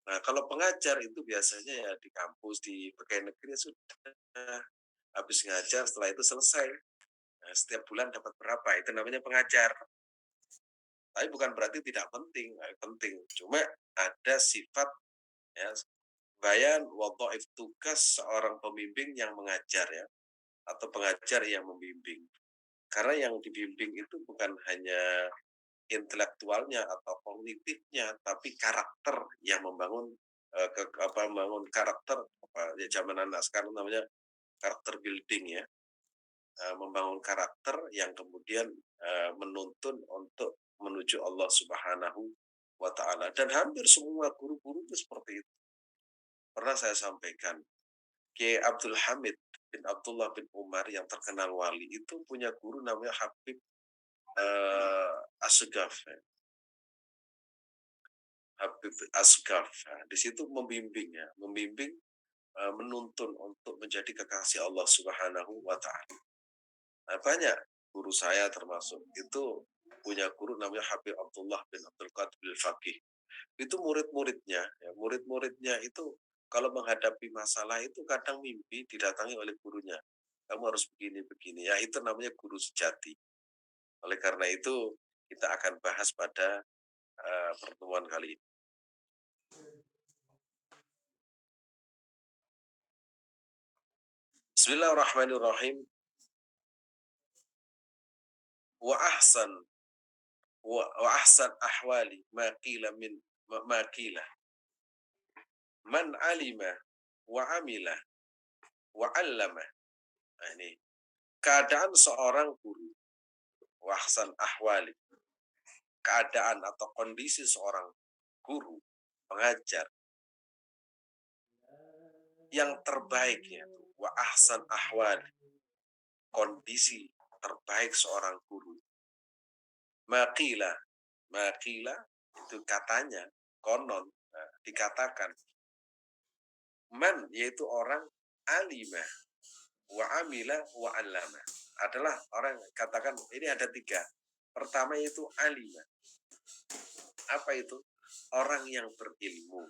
Nah, kalau pengajar itu biasanya ya di kampus, di pegawai negeri ya sudah, habis ngajar setelah itu selesai. Nah, setiap bulan dapat berapa, itu namanya pengajar. Tapi bukan berarti tidak penting, penting. Cuma ada sifat ya, bayan wadhaif tugas seorang pembimbing yang mengajar ya, atau pengajar yang membimbing. Karena yang dibimbing itu bukan hanya intelektualnya atau kognitifnya, tapi karakter yang membangun membangun karakter apa ya zaman anak sekarang namanya karakter building ya, membangun karakter yang kemudian menuntun untuk menuju Allah Subhanahu wa taala. Dan hampir semua guru-guru itu seperti itu. Pernah saya sampaikan, Kiai Abdul Hamid bin Abdullah bin Umar yang terkenal wali itu punya guru namanya Habib Asgaf. Ya. Habib Asgaf. Nah, di situ membimbing ya, membimbing menuntun untuk menjadi kekasih Allah Subhanahu wa taala. Nah, banyak guru saya termasuk itu punya guru namanya Habib Abdullah bin Abdul Qadir bin Faqih. Itu murid-muridnya, ya, murid-muridnya itu kalau menghadapi masalah itu kadang mimpi didatangi oleh gurunya. Kamu harus begini-begini. Ya, itu namanya guru sejati. Oleh karena itu, kita akan bahas pada pertemuan kali ini. Bismillahirrahmanirrahim. Wa ahsan wa ahsan ahwali ma qila min ma qila man alima wa amila wa 'allama. Nah, ini keadaan seorang guru. Wa ahsan ahwali, keadaan atau kondisi seorang guru, pengajar yang terbaik yaitu wa ahsan ahwal, kondisi terbaik seorang guru. Maqila, maqila itu katanya, konon, dikatakan man yaitu orang alima wa amila wa allama, adalah orang katakan ini ada tiga. Pertama itu alima. Apa itu? Orang yang berilmu.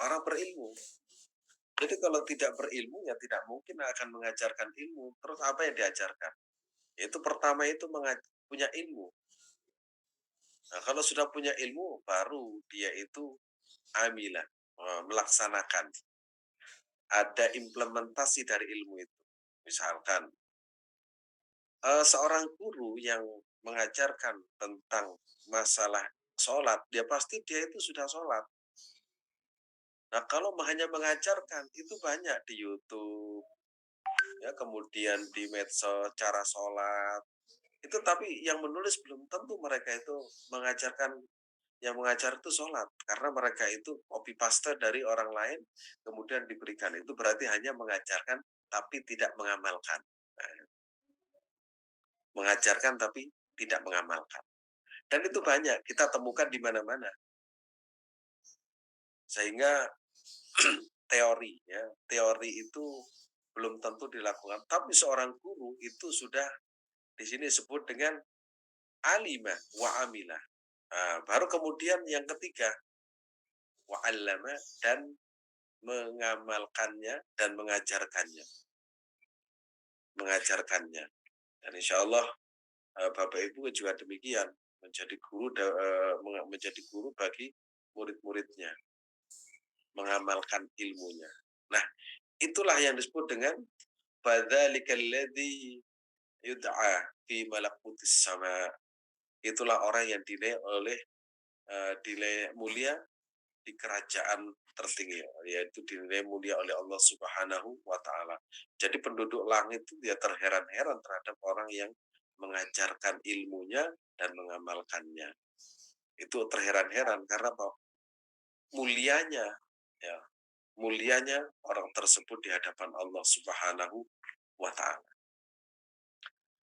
Orang berilmu. Jadi kalau tidak berilmu ya tidak mungkin akan mengajarkan ilmu. Terus apa yang diajarkan? Itu pertama itu punya ilmu. Nah, kalau sudah punya ilmu baru dia itu amilah, melaksanakan. Ada implementasi dari ilmu itu. Misalkan seorang guru yang mengajarkan tentang masalah sholat, dia itu sudah sholat. Nah, kalau hanya mengajarkan itu banyak di YouTube, ya kemudian di medsos cara sholat itu, tapi yang menulis belum tentu mereka itu mengajarkan, yang mengajar itu sholat, karena mereka itu copy paste dari orang lain kemudian diberikan, itu berarti hanya mengajarkan tapi tidak mengamalkan. Nah, mengajarkan tapi tidak mengamalkan, dan itu banyak kita temukan di mana-mana, sehingga teori ya, teori itu belum tentu dilakukan, tapi seorang guru itu sudah di sini disebut dengan alima wa amila. Nah, baru kemudian yang ketiga wa allama, dan mengamalkannya dan mengajarkannya. Mengajarkannya. Dan insya Allah Bapak Ibu juga demikian, menjadi guru menjadi guru bagi murid-muridnya, mengamalkan ilmunya. Nah, itulah yang disebut dengan fadzalikal ladzi yud'a fi malakutis sama. Itulah orang yang dinilai mulia di kerajaan tertinggi, yaitu dinilai mulia oleh Allah Subhanahu wa taala. Jadi penduduk langit itu dia terheran-heran terhadap orang yang mengajarkan ilmunya dan mengamalkannya. Itu terheran-heran karena apa? Mulianya ya, mulianya orang tersebut di hadapan Allah Subhanahu wa taala.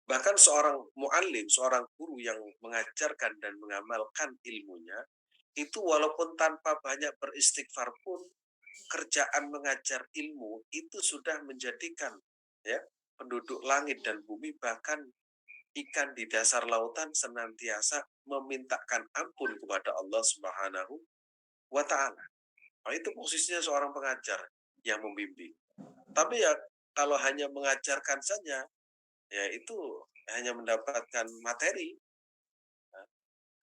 Bahkan seorang muallim, seorang guru yang mengajarkan dan mengamalkan ilmunya, itu walaupun tanpa banyak beristighfar pun, kerjaan mengajar ilmu itu sudah menjadikan ya penduduk langit dan bumi, bahkan ikan di dasar lautan senantiasa memintakan ampun kepada Allah Subhanahu wa taala. Oh, itu posisinya seorang pengajar yang membimbing. Tapi ya kalau hanya mengajarkan saja, ya itu hanya mendapatkan materi, ya.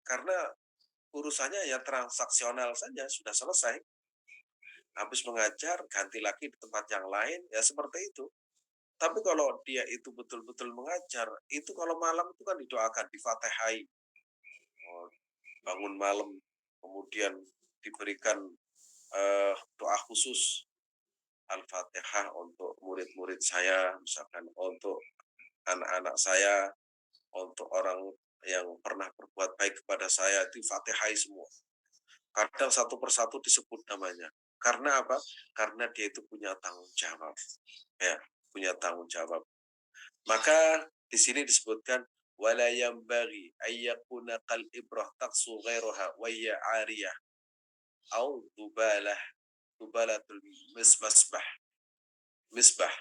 Karena urusannya ya transaksional saja, sudah selesai. Habis mengajar, ganti lagi di tempat yang lain, ya seperti itu. Tapi kalau dia itu betul-betul mengajar, itu kalau malam itu kan didoakan, difatihai. Oh, bangun malam, kemudian diberikan doa khusus Al-Fatihah untuk murid-murid saya, misalkan untuk anak-anak saya, untuk orang yang pernah berbuat baik kepada saya, itu Fatihai semua. Kadang satu persatu disebut namanya. Karena apa? Karena dia itu punya tanggung jawab. Ya, punya tanggung jawab. Maka di sini disebutkan wala yambaghi ayyakuna qal ibrah taqsu ghairaha wa hiya 'ariyah au dubalatul misbah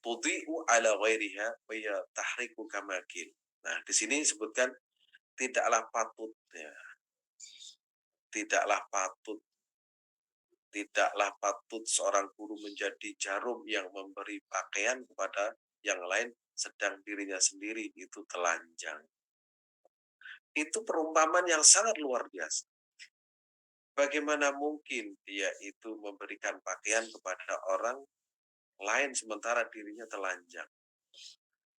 tudhi'u ala ghairiha wa hiya tahriku kamakil. Nah, di sini disebutkan tidaklah patut ya, tidaklah patut tidaklah patut seorang guru menjadi jarum yang memberi pakaian kepada yang lain sedang dirinya sendiri itu telanjang. Itu perumpamaan yang sangat luar biasa. Bagaimana mungkin dia itu memberikan pakaian kepada orang lain sementara dirinya telanjang?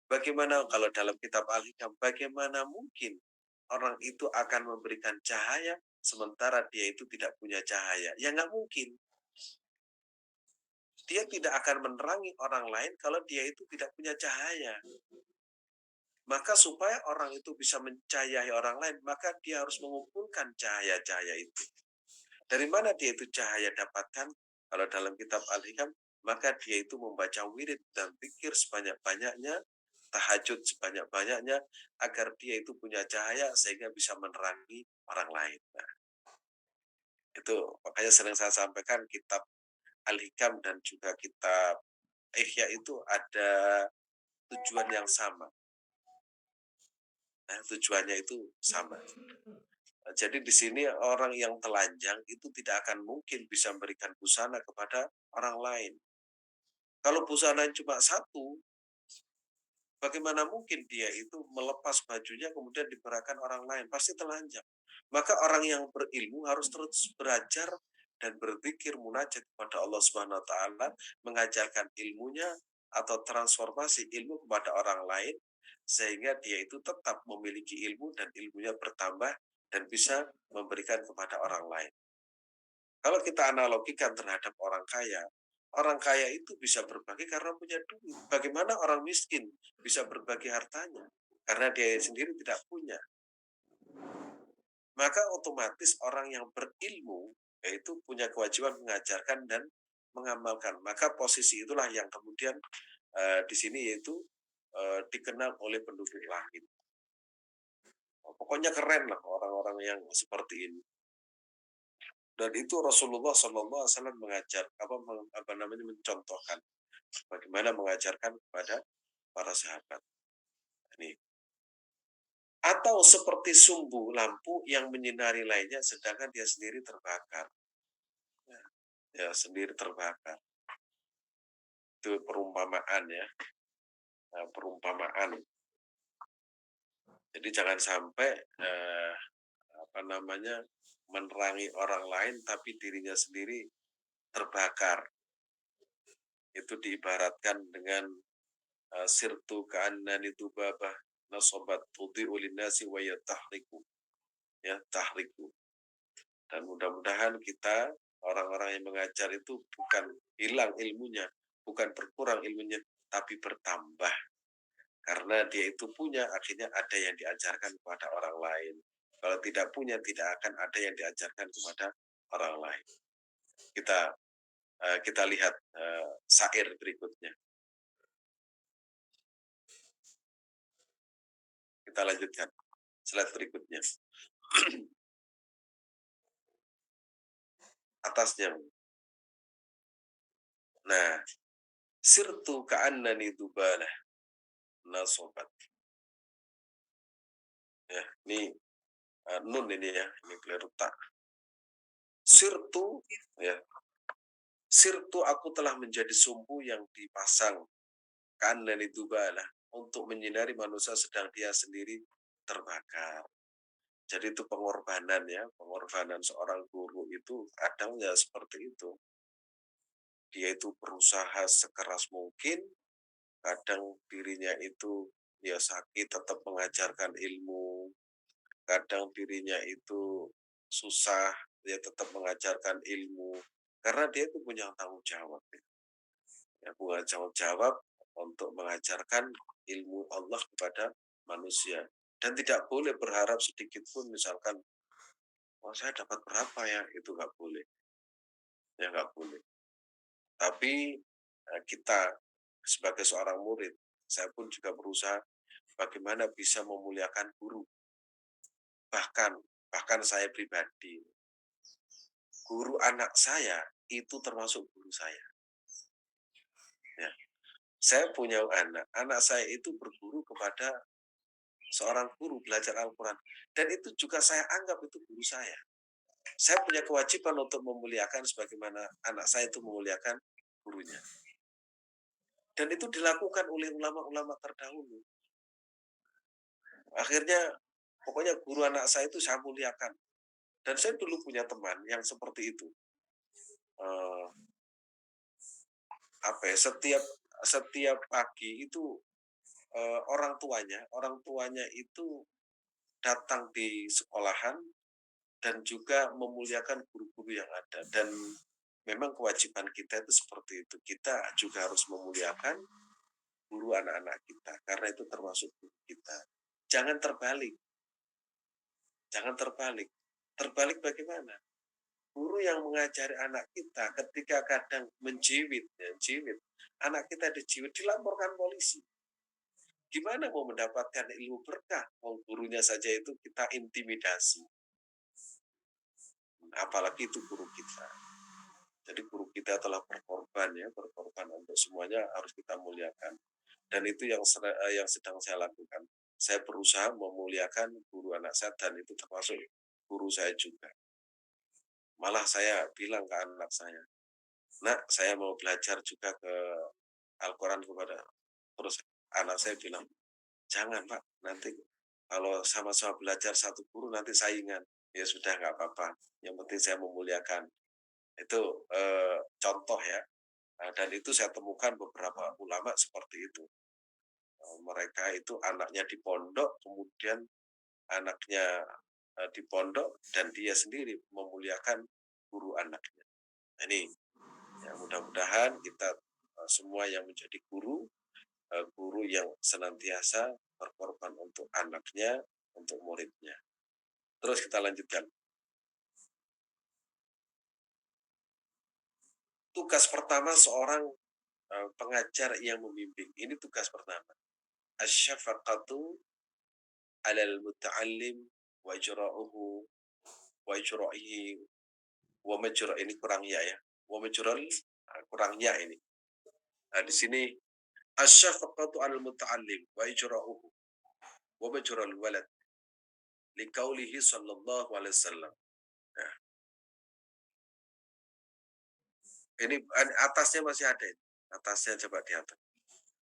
Bagaimana kalau dalam kitab Al-Hikam, bagaimana mungkin orang itu akan memberikan cahaya sementara dia itu tidak punya cahaya? Ya nggak mungkin. Dia tidak akan menerangi orang lain kalau dia itu tidak punya cahaya. Maka supaya orang itu bisa mencahayai orang lain, maka dia harus mengumpulkan cahaya-cahaya itu. Dari mana dia itu cahaya dapatkan? Kalau dalam kitab Al-Hikam, maka dia itu membaca wirid dan pikir sebanyak-banyaknya, tahajud sebanyak-banyaknya, agar dia itu punya cahaya sehingga bisa menerangi orang lain. Nah, itu makanya sering saya sampaikan kitab Al-Hikam dan juga kitab Ihya itu ada tujuan yang sama. Nah, tujuannya itu sama. Jadi di sini orang yang telanjang itu tidak akan mungkin bisa memberikan busana kepada orang lain. Kalau busana cuma satu, bagaimana mungkin dia itu melepas bajunya kemudian diberikan orang lain? Pasti telanjang. Maka orang yang berilmu harus terus belajar dan berpikir munajat kepada Allah Subhanahu wa taala, mengajarkan ilmunya atau transformasi ilmu kepada orang lain sehingga dia itu tetap memiliki ilmu dan ilmunya bertambah dan bisa memberikan kepada orang lain. Kalau kita analogikan terhadap orang kaya itu bisa berbagi karena punya duit. Bagaimana orang miskin bisa berbagi hartanya? Karena dia sendiri tidak punya. Maka otomatis orang yang berilmu yaitu punya kewajiban mengajarkan dan mengamalkan. Maka posisi itulah yang kemudian di sini yaitu dikenal oleh penduduk langit. Pokoknya keren lah orang-orang yang seperti ini. Dan itu Rasulullah SAW mengajar apa namanya mencontohkan bagaimana mengajarkan kepada para sahabat. Ini atau seperti sumbu lampu yang menyinari lainnya sedangkan dia sendiri terbakar. Ya, ya sendiri terbakar. Itu perumpamaan ya. Nah, perumpamaan. Jadi jangan sampai apa namanya menerangi orang lain tapi dirinya sendiri terbakar. Itu diibaratkan dengan sirtu ka'annani dubabah nasobat tudhi'u linnasi wa tahriku. Ya, tahriku. Dan mudah-mudahan kita orang-orang yang mengajar itu bukan hilang ilmunya, bukan berkurang ilmunya, tapi bertambah. Karena dia itu punya, akhirnya ada yang diajarkan kepada orang lain. Kalau tidak punya, tidak akan ada yang diajarkan kepada orang lain. Kita lihat syair berikutnya. Kita lanjutkan slide berikutnya. Atasnya. Nah, sirtu ka'annani dubalah nasobat. Ya, ini nun ini ya, ini keliru tak. Sirtu, ya, sirtu aku telah menjadi sumbu yang dipasang kanan itu balah untuk menyinari manusia sedang dia sendiri terbakar. Jadi itu pengorbanan ya, pengorbanan seorang guru itu kadang ya seperti itu. Dia itu berusaha sekeras mungkin, kadang dirinya itu ya sakit tetap mengajarkan ilmu, kadang dirinya itu susah, dia tetap mengajarkan ilmu, karena dia itu punya tanggung jawab. Ya, punya tanggung jawab untuk mengajarkan ilmu Allah kepada manusia. Dan tidak boleh berharap sedikit pun misalkan, oh saya dapat berapa ya, itu nggak boleh. Ya nggak boleh. Tapi kita sebagai seorang murid, saya pun juga berusaha bagaimana bisa memuliakan guru. Bahkan saya pribadi, guru anak saya itu termasuk guru saya. Ya. Saya punya anak saya itu berguru kepada seorang guru belajar Al-Quran. Dan itu juga saya anggap itu guru saya. Saya punya kewajiban untuk memuliakan sebagaimana anak saya itu memuliakan gurunya. Dan itu dilakukan oleh ulama-ulama terdahulu. Akhirnya, pokoknya guru anak saya itu saya muliakan. Dan saya dulu punya teman yang seperti itu. Setiap pagi itu orang tuanya itu datang di sekolahan dan juga memuliakan guru-guru yang ada. Dan memang kewajiban kita itu seperti itu. Kita juga harus memuliakan guru anak-anak kita, karena itu termasuk guru kita. Jangan terbalik. Jangan terbalik. Terbalik bagaimana? Guru yang mengajari anak kita ketika kadang menjiwit, anak kita dijiwit, dilaporkan polisi. Gimana mau mendapatkan ilmu berkah? Gurunya saja itu kita intimidasi. Apalagi itu guru kita. Jadi guru kita telah berkorban untuk semuanya, harus kita muliakan. Dan itu yang sedang saya lakukan. Saya berusaha memuliakan guru anak saya, dan itu termasuk guru saya juga. Malah saya bilang ke anak saya, nak, saya mau belajar juga ke Al-Quran kepada. Terus anak saya bilang, jangan Pak, nanti kalau sama-sama belajar satu guru nanti saingan. Ya sudah, nggak apa-apa. Yang penting saya memuliakan. Itu contoh ya. Dan itu saya temukan beberapa ulama seperti itu. Mereka itu anaknya di pondok, kemudian anaknya di pondok, dan dia sendiri memuliakan guru anaknya. Ini ya, mudah-mudahan kita semua yang menjadi guru yang senantiasa berkorban untuk anaknya, untuk muridnya. Terus kita lanjutkan. Tugas pertama seorang pengajar yang membimbing, ini tugas pertama. Asy-syafaqatu 'alal muta'allim wa ijra'uhu wa ijra'ihi wa majra', ini kurang ya. Wa majral, kurang ya ini. Nah, di sini asy-syafaqatu 'alal muta'allim wa ijra'uhu wa majral walad liqaulihi sallallahu alaihi wasallam. Nah, ini atasnya masih ada ini. Atasnya coba di atas.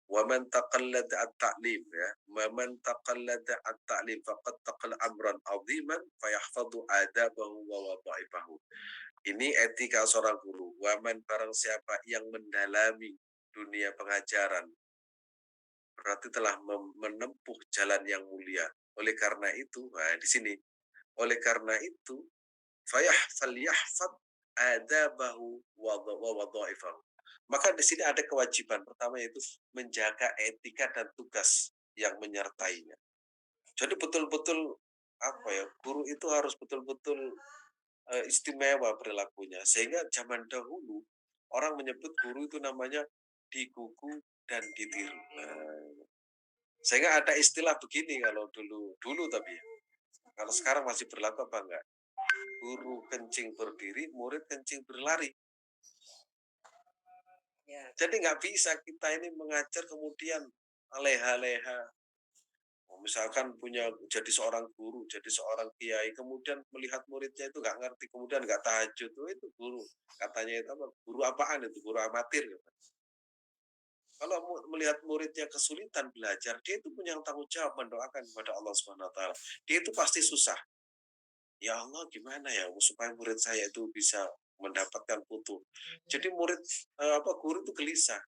Wa man taqallada at-ta'lim ya. Wa man taqallada at-ta'lim faqad taqal amran 'aziman fayahfadhu adabahu wa wadha'ifahu. Ini etika seorang guru. Wa man, barang siapa yang mendalami dunia pengajaran, berarti telah menempuh jalan yang mulia. Oleh karena itu, nah di sini, oleh karena itu, falyahfad adabahu wa wadha'ifahu. Maka di sini ada kewajiban pertama, yaitu menjaga etika dan tugas yang menyertainya. Jadi betul-betul guru itu harus betul-betul istimewa perilakunya, sehingga zaman dahulu orang menyebut guru itu namanya digugu dan ditiru. Sehingga ada istilah begini kalau dulu tapi kalau sekarang masih berlaku apa enggak? Guru kencing berdiri, murid kencing berlari. Jadi nggak bisa kita ini mengajar kemudian leha-leha. Misalkan jadi seorang guru, jadi seorang kiai, kemudian melihat muridnya itu nggak ngerti, kemudian nggak tahajud, oh itu guru. Katanya itu apa? Guru apaan itu? Guru amatir. Gitu. Kalau melihat muridnya kesulitan belajar, dia itu punya tanggung jawab mendoakan kepada Allah Subhanahu Wa Taala. Dia itu pasti susah. Ya Allah, gimana ya supaya murid saya itu bisa mendapatkan putu. Jadi guru itu gelisah.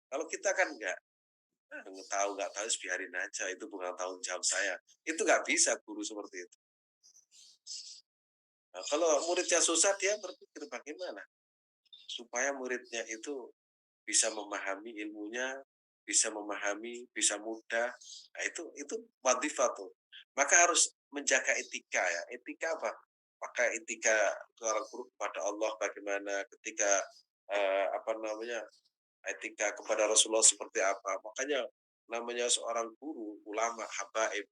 Kalau kita kan enggak, nggak tahu, biarin aja, itu bukan tanggung jawab saya. Itu nggak bisa guru seperti itu. Nah, kalau muridnya susah, dia berpikir bagaimana supaya muridnya itu bisa memahami ilmunya, bisa memahami, bisa mudah. Nah, itu wadifah tuh. Maka harus menjaga etika ya. Etika apa? Pakai etika seorang guru kepada Allah bagaimana, ketika apa namanya, etika kepada Rasulullah seperti apa. Makanya namanya seorang guru, ulama, habaib,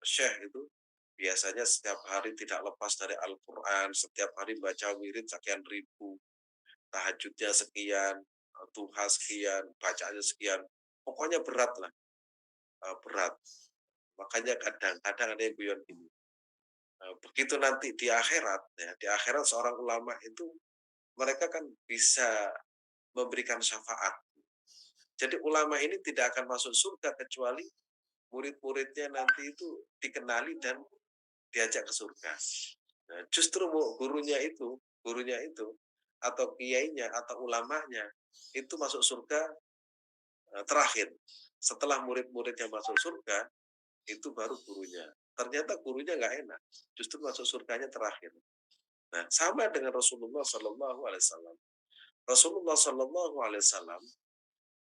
syekh itu biasanya setiap hari tidak lepas dari Al-Quran, setiap hari baca wirid sekian ribu, tahajudnya sekian, duha sekian, bacaannya sekian. Pokoknya berat lah, berat. Makanya kadang-kadang ada yang guyon gini. Begitu nanti di akhirat, ya, di akhirat seorang ulama itu mereka kan bisa memberikan syafaat. Jadi ulama ini tidak akan masuk surga kecuali murid-muridnya nanti itu dikenali dan diajak ke surga. Nah, justru gurunya itu atau kiainya atau ulamanya itu masuk surga terakhir. Setelah murid-muridnya masuk surga, itu baru gurunya. Ternyata gurunya nggak enak, justru masuk surganya terakhir. Nah, sama dengan Rasulullah Sallallahu Alaihi Wasallam. Rasulullah Sallallahu Alaihi Wasallam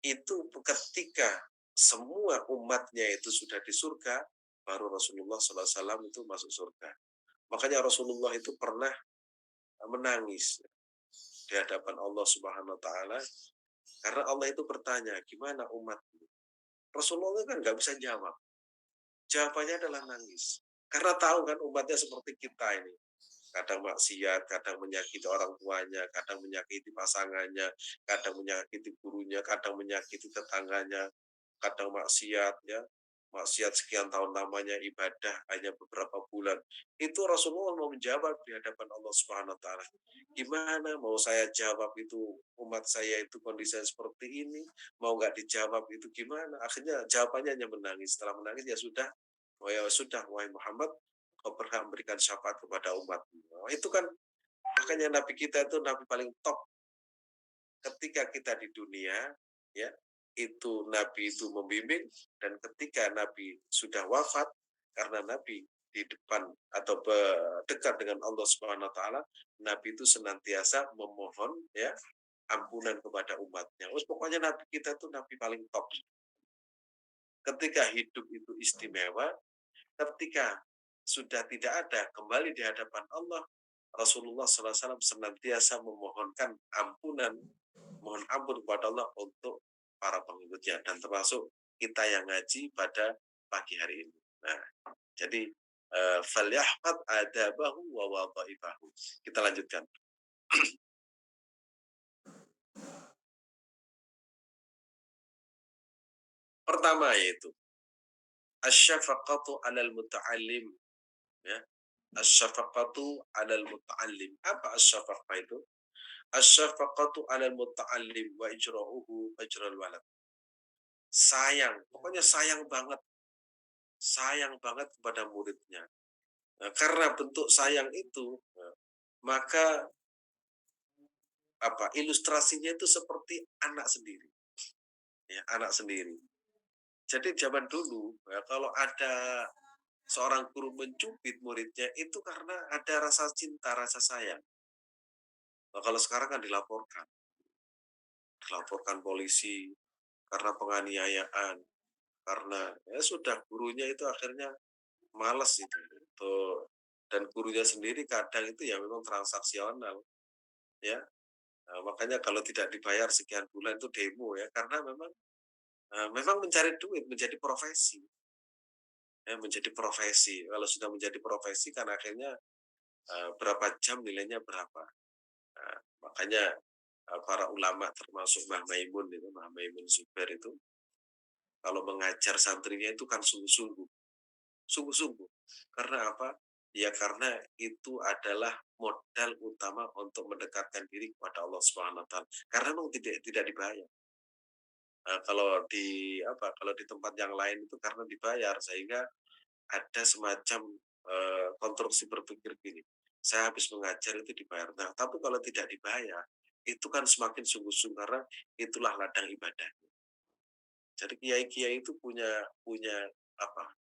itu ketika semua umatnya itu sudah di surga, baru Rasulullah Sallallahu Alaihi Wasallam itu masuk surga. Makanya Rasulullah itu pernah menangis di hadapan Allah Subhanahu Wa Taala karena Allah itu bertanya, gimana umat? Rasulullah kan nggak bisa jawab. Jawabannya adalah nangis. Karena tahu kan umatnya seperti kita ini. Kadang maksiat, kadang menyakiti orang tuanya, kadang menyakiti pasangannya, kadang menyakiti gurunya, kadang menyakiti tetangganya, kadang maksiat ya. Maksiat sekian tahun lamanya ibadah hanya beberapa bulan. Itu Rasulullah mau menjawab di hadapan Allah Subhanahu wa taala. Gimana mau saya jawab itu umat saya itu kondisinya seperti ini, mau nggak dijawab itu gimana? Akhirnya jawabannya hanya menangis. Setelah menangis ya sudah, oh ya sudah, wahai Muhammad, kau berhak memberikan syafaat kepada umat. Oh, itu kan makanya Nabi kita itu Nabi paling top ketika kita di dunia, ya itu Nabi itu membimbing, dan ketika Nabi sudah wafat karena Nabi di depan atau dekat dengan Allah Subhanahu Wa Taala, Nabi itu senantiasa memohon ya ampunan kepada umatnya. Pokoknya Nabi kita itu Nabi paling top. Ketika hidup itu istimewa, ketika sudah tidak ada kembali di hadapan Allah, Rasulullah SAW senantiasa memohonkan ampunan, mohon ampun kepada Allah untuk para pengikutnya dan termasuk kita yang ngaji pada pagi hari ini. Nah, jadi falyahfad adabahu wa wadaibahu. Kita lanjutkan. Pertama yaitu asyafaqatu 'alal muta'allim, ya. Asyafaqatu 'alal muta'allim. Apa asyafaqah itu? Asyafaqatu 'alal muta'allim wa ijra'uhu ajral walad. Sayang, pokoknya sayang banget kepada muridnya. Nah, karena bentuk sayang itu, maka apa ilustrasinya itu seperti anak sendiri, ya anak sendiri. Jadi zaman dulu ya, kalau ada seorang guru mencubit muridnya itu karena ada rasa cinta, rasa sayang. Nah, kalau sekarang kan dilaporkan polisi karena penganiayaan, karena ya sudah gurunya itu akhirnya males itu. Tuh. Dan gurunya sendiri kadang itu ya memang transaksional, ya. Nah, makanya kalau tidak dibayar sekian bulan itu demo ya, karena memang mencari duit menjadi profesi. Ya, menjadi profesi. Kalau sudah menjadi profesi kan akhirnya berapa jam nilainya berapa. Nah, makanya para ulama termasuk Mbah Maimun Zubair itu kalau mengajar santrinya itu kan sungguh-sungguh. sungguh-sungguh. Karena apa? Ya karena itu adalah modal utama untuk mendekatkan diri kepada Allah Subhanahu wa taala. Karena memang tidak dibayar. Kalau di apa, kalau di tempat yang lain itu karena dibayar sehingga ada semacam, konstruksi berpikir gini, "Saya habis mengajar itu dibayar." Nah, tapi kalau tidak dibayar, itu kan semakin sungguh-sungguh karena itulah ladang ibadah. Jadi kiai-kiai itu punya punya apa,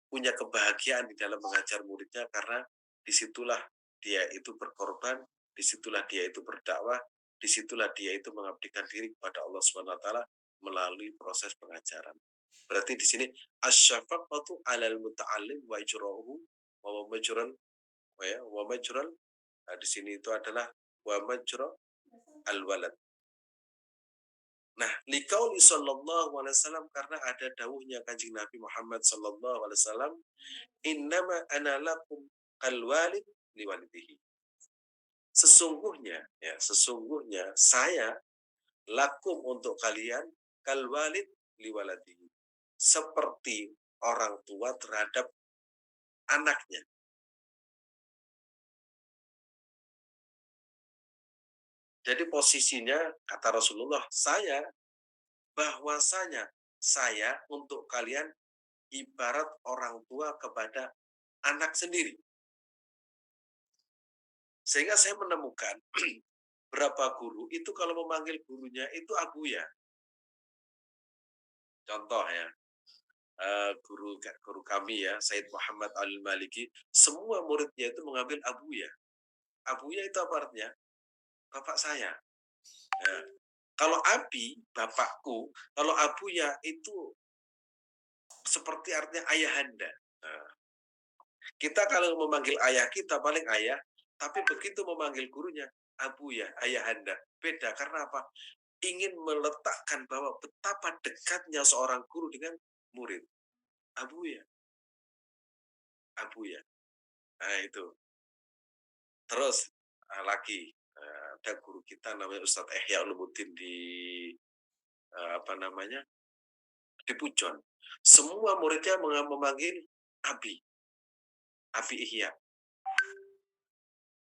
punya kebahagiaan di dalam mengajar muridnya karena disitulah dia itu berkorban, disitulah dia itu berdakwah, disitulah dia itu mengabdikan diri kepada Allah Subhanahu wa taala melalui proses pengajaran. Berarti di sini asyafaqatu 'alal muta'allim wa ijra'uhu wa majran wa majral, di sini itu adalah wa majra al walad. Nah, liqauli sallallahu alaihi wasallam karena ada dawuhnya Kanjeng Nabi Muhammad sallallahu alaihi wasallam, "Innama ana lakum kal walid liwalidihi." Sesungguhnya ya, sesungguhnya saya lakum untuk kalian kal walid liwaladihi. Seperti orang tua terhadap anaknya. Jadi posisinya kata Rasulullah, bahwasanya saya untuk kalian ibarat orang tua kepada anak sendiri. Sehingga saya menemukan berapa guru itu kalau memanggil gurunya itu abuya. Contoh ya, guru kami ya, Said Muhammad Al-Maliki, semua muridnya itu mengambil abuya. Abuya itu apa artinya? Bapak saya. Nah, kalau abi, bapakku, kalau abuya itu seperti artinya ayahanda. Nah, kita kalau memanggil ayah kita paling ayah, tapi begitu memanggil gurunya abuya, ayahanda. Beda karena apa? Ingin meletakkan bahwa betapa dekatnya seorang guru dengan murid. Abuya, abuya. Nah itu. Terus lagi ada guru kita namanya Ustadz Ihya Ulumuddin di apa namanya di Pujon. Semua muridnya memanggil Abi, Abi Ihya.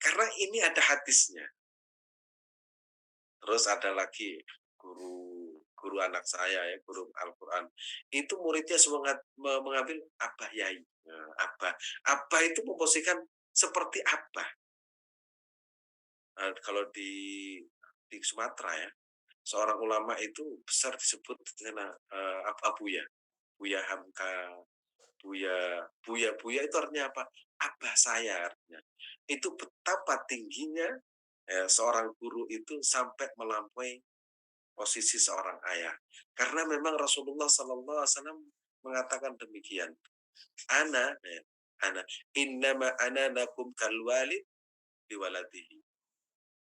Karena ini ada hadisnya. Terus ada lagi guru guru anak saya ya, guru Al-Quran. Itu muridnya semua mengambil Abah Yai. Nah, Abah. Abah itu memposisikan seperti Abah. Nah, kalau di Sumatera ya, seorang ulama itu besar disebut dengan Abuya. Buya Hamka, Buya itu artinya apa? Abah saya artinya. Itu betapa tingginya seorang guru itu sampai melampaui posisi seorang ayah. Karena memang Rasulullah Sallallahu Alaihi Wasallam mengatakan demikian. Ana, ana, innama ana nakum kalwalid diwaladihi.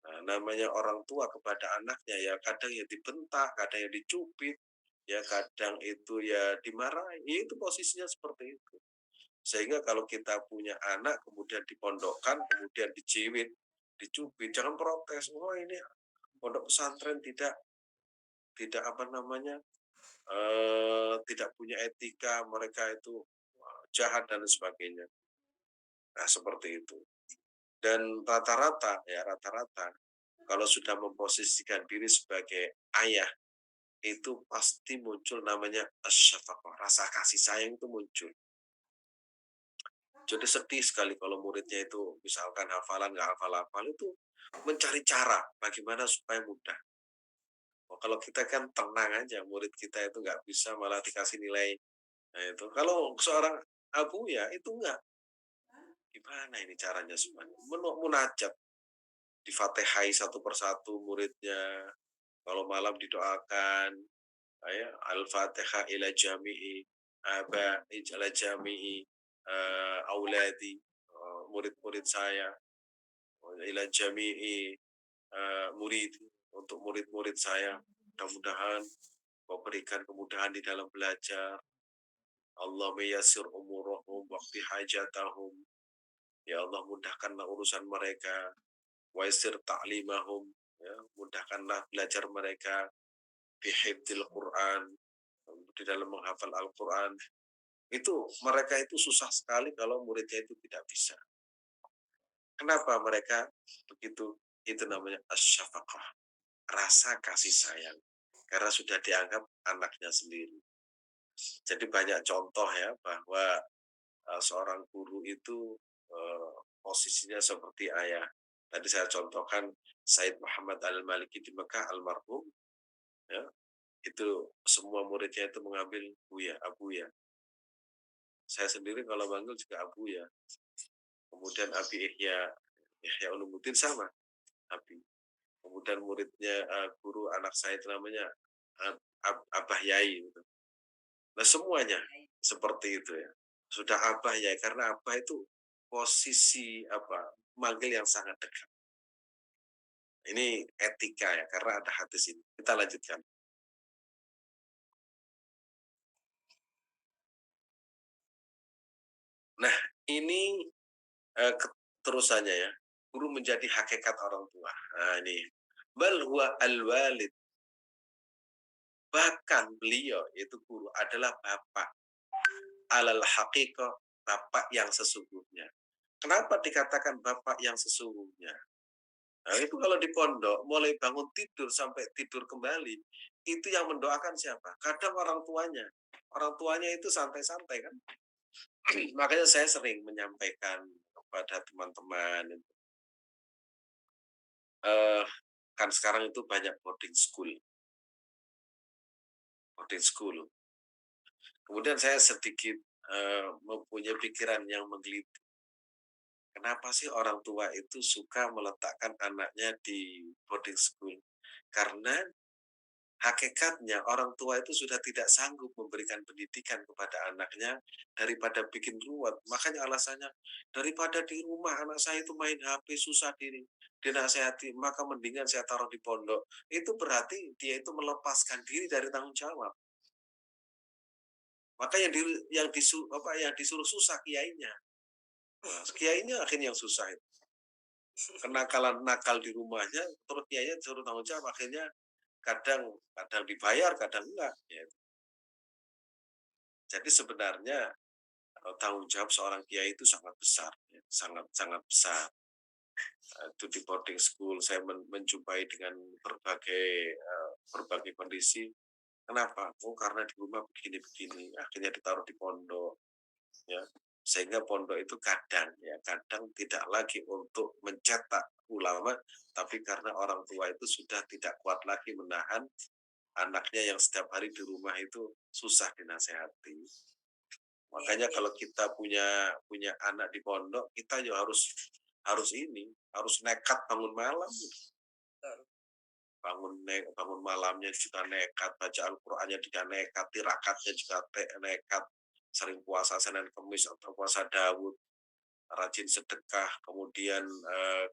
Nah, namanya orang tua kepada anaknya ya kadang ya dibentak, kadang ya dicubit, ya kadang itu ya dimarahi. Ya, itu posisinya seperti itu. Sehingga kalau kita punya anak kemudian dipondokkan, kemudian diciwit, dicubit, jangan protes. Oh ini pondok pesantren tidak tidak apa namanya tidak punya etika, mereka itu jahat dan sebagainya. Nah, seperti itu. Dan rata-rata ya rata-rata kalau sudah memposisikan diri sebagai ayah itu pasti muncul namanya asyafaqah, rasa kasih sayang itu muncul. Jadi sedih sekali kalau muridnya itu misalkan hafalan nggak hafal-hafal itu mencari cara bagaimana supaya mudah. Oh, kalau kita kan tenang aja, murid kita itu nggak bisa malah dikasih nilai. Nah itu kalau seorang abu ya itu nggak. Gimana ini caranya semuanya? Munajat, difatihai satu persatu muridnya. Kalau malam didoakan, ya, Al-Fatihah ila jami'i aba ila jami'i auladi, murid-murid saya, ila jami'i murid, untuk murid-murid saya. Mudah-mudahan memberikan kemudahan di dalam belajar. Allah meyassir umurahum waqti hajatahum. Ya Allah mudahkanlah urusan mereka. Waisir ta'limahum. Ya, mudahkanlah belajar mereka. Bihifdil Quran. Di dalam menghafal Al-Quran. Itu mereka itu susah sekali kalau muridnya itu tidak bisa. Kenapa mereka begitu? Itu namanya asyafaqah, rasa kasih sayang. Karena sudah dianggap anaknya sendiri. Jadi banyak contoh ya bahwa seorang guru itu posisinya seperti ayah. Tadi saya contohkan Said Muhammad Al-Maliki di Mekah almarhum, ya, itu semua muridnya itu mengambil Buya, Abuya. Saya sendiri kalau manggil juga Abuya. Kemudian Abi Ihya Ulumuddin sama, Abi. Kemudian muridnya guru anak saya itu namanya Abah Yai gitu. Nah, semuanya seperti itu ya. Sudah Abah Yai karena Abah itu posisi apa? Manggil yang sangat dekat. Ini etika ya karena ada hadis ini. Kita lanjutkan. Nah, ini terusannya ya. Guru menjadi hakikat orang tua. Nah, ini bal huwa al-walid. Bahkan beliau itu guru adalah bapak alal haqiqah, bapak yang sesungguhnya. Kenapa dikatakan bapak yang sesungguhnya? Nah, itu kalau di pondok, mulai bangun tidur sampai tidur kembali, itu yang mendoakan siapa? Kadang orang tuanya. Orang tuanya itu santai-santai kan. Makanya saya sering menyampaikan kepada teman-teman, eh, kan sekarang itu banyak boarding school. Kemudian saya sedikit mempunyai pikiran yang menggelitik. Kenapa sih orang tua itu suka meletakkan anaknya di boarding school? Karena hakikatnya orang tua itu sudah tidak sanggup memberikan pendidikan kepada anaknya daripada bikin ruwet. Makanya alasannya, daripada di rumah anak saya itu main HP susah diri dinasehati, maka mendingan saya taruh di pondok. Itu berarti dia itu melepaskan diri dari tanggung jawab. Maka yang disuruh susah kiainya. Nah, kiainya akhirnya yang susah itu. Kenakalan nakal di rumahnya, terus kiainya disuruh tanggung jawab, akhirnya kadang kadang dibayar, kadang enggak. Ya. Jadi sebenarnya tanggung jawab seorang kiai itu sangat besar, ya. Sangat sangat besar. Itu di boarding school saya menjumpai dengan berbagai kondisi. Kenapa? Oh karena di rumah begini-begini, akhirnya ditaruh di pondok. Ya, sehingga pondok itu kadang tidak lagi untuk mencetak ulama, tapi karena orang tua itu sudah tidak kuat lagi menahan anaknya yang setiap hari di rumah itu susah dinasehati. Makanya kalau kita punya punya anak di pondok, kita ya harus harus ini, harus nekat bangun malam. Bangun malamnya juga nekat, baca Al-Qur'annya juga nekat, tirakatnya juga nekat, sering puasa Senin Kemis atau puasa Daud, rajin sedekah, kemudian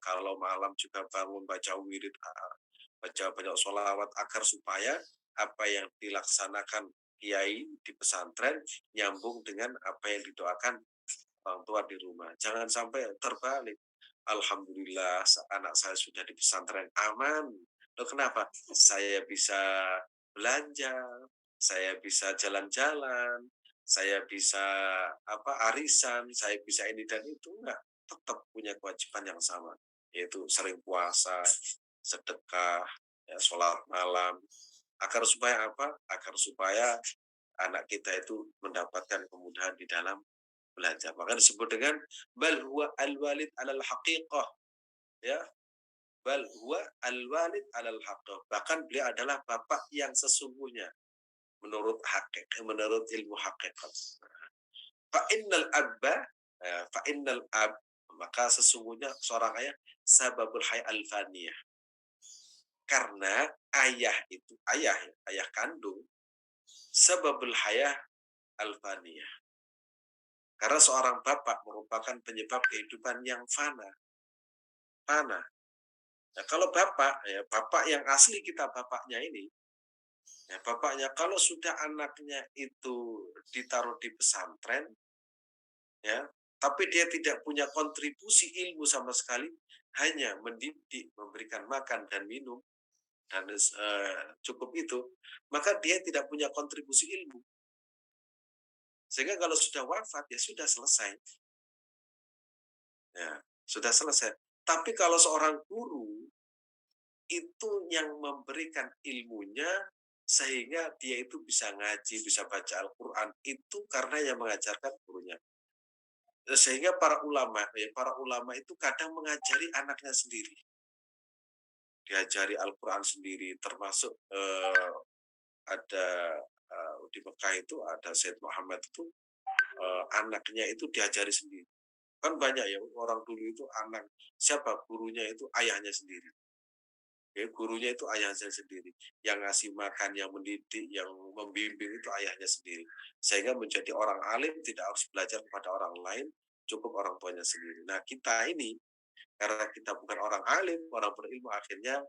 kalau malam juga bangun baca wirid, baca banyak sholawat agar supaya apa yang dilaksanakan kiai di pesantren nyambung dengan apa yang didoakan orang tua di rumah. Jangan sampai terbalik. Alhamdulillah anak saya sudah di pesantren aman. Loh kenapa? Saya bisa belanja, saya bisa jalan-jalan, saya bisa arisan, saya bisa ini dan itu enggak. Tetap punya kewajiban yang sama, yaitu sering puasa, sedekah, ya, sholat malam, agar supaya apa? Agar supaya anak kita itu mendapatkan kemudahan di dalam belajar. Maka disebut dengan bal huwa al-walid alal haqiqah, ya. Bal huwa al-walid alal haqiqah. Bahkan beliau adalah bapak yang sesungguhnya menurut menurut ilmu hakikat. Fa innal abba fa innal ab maka sesungguhnya seorang ayah sababul hayy al-faniyah. Karena ayah itu ayah kandung sababul hayah al-faniyah. Karena seorang bapak merupakan penyebab kehidupan yang fana. Nah, kalau bapak, ya bapak yang asli kita bapaknya ini, ya bapaknya kalau sudah anaknya itu ditaruh di pesantren, ya, tapi dia tidak punya kontribusi ilmu sama sekali, hanya mendidik, memberikan makan dan minum dan cukup itu, maka dia tidak punya kontribusi ilmu. Sehingga kalau sudah wafat, ya sudah selesai. Ya, sudah selesai. Tapi kalau seorang guru itu yang memberikan ilmunya sehingga dia itu bisa ngaji, bisa baca Al-Quran, itu karena yang mengajarkan gurunya. Sehingga para ulama itu kadang mengajari anaknya sendiri. Diajari Al-Quran sendiri, termasuk ada di Mekah itu ada Said Muhammad itu anaknya itu diajari sendiri. Kan banyak ya orang dulu itu anak siapa gurunya itu ayahnya sendiri. Ya, gurunya itu ayahnya sendiri. Yang ngasih makan, yang mendidik, yang membimbing itu ayahnya sendiri. Sehingga menjadi orang alim tidak harus belajar kepada orang lain, cukup orang tuanya sendiri. Nah kita ini karena kita bukan orang alim, orang berilmu, akhirnya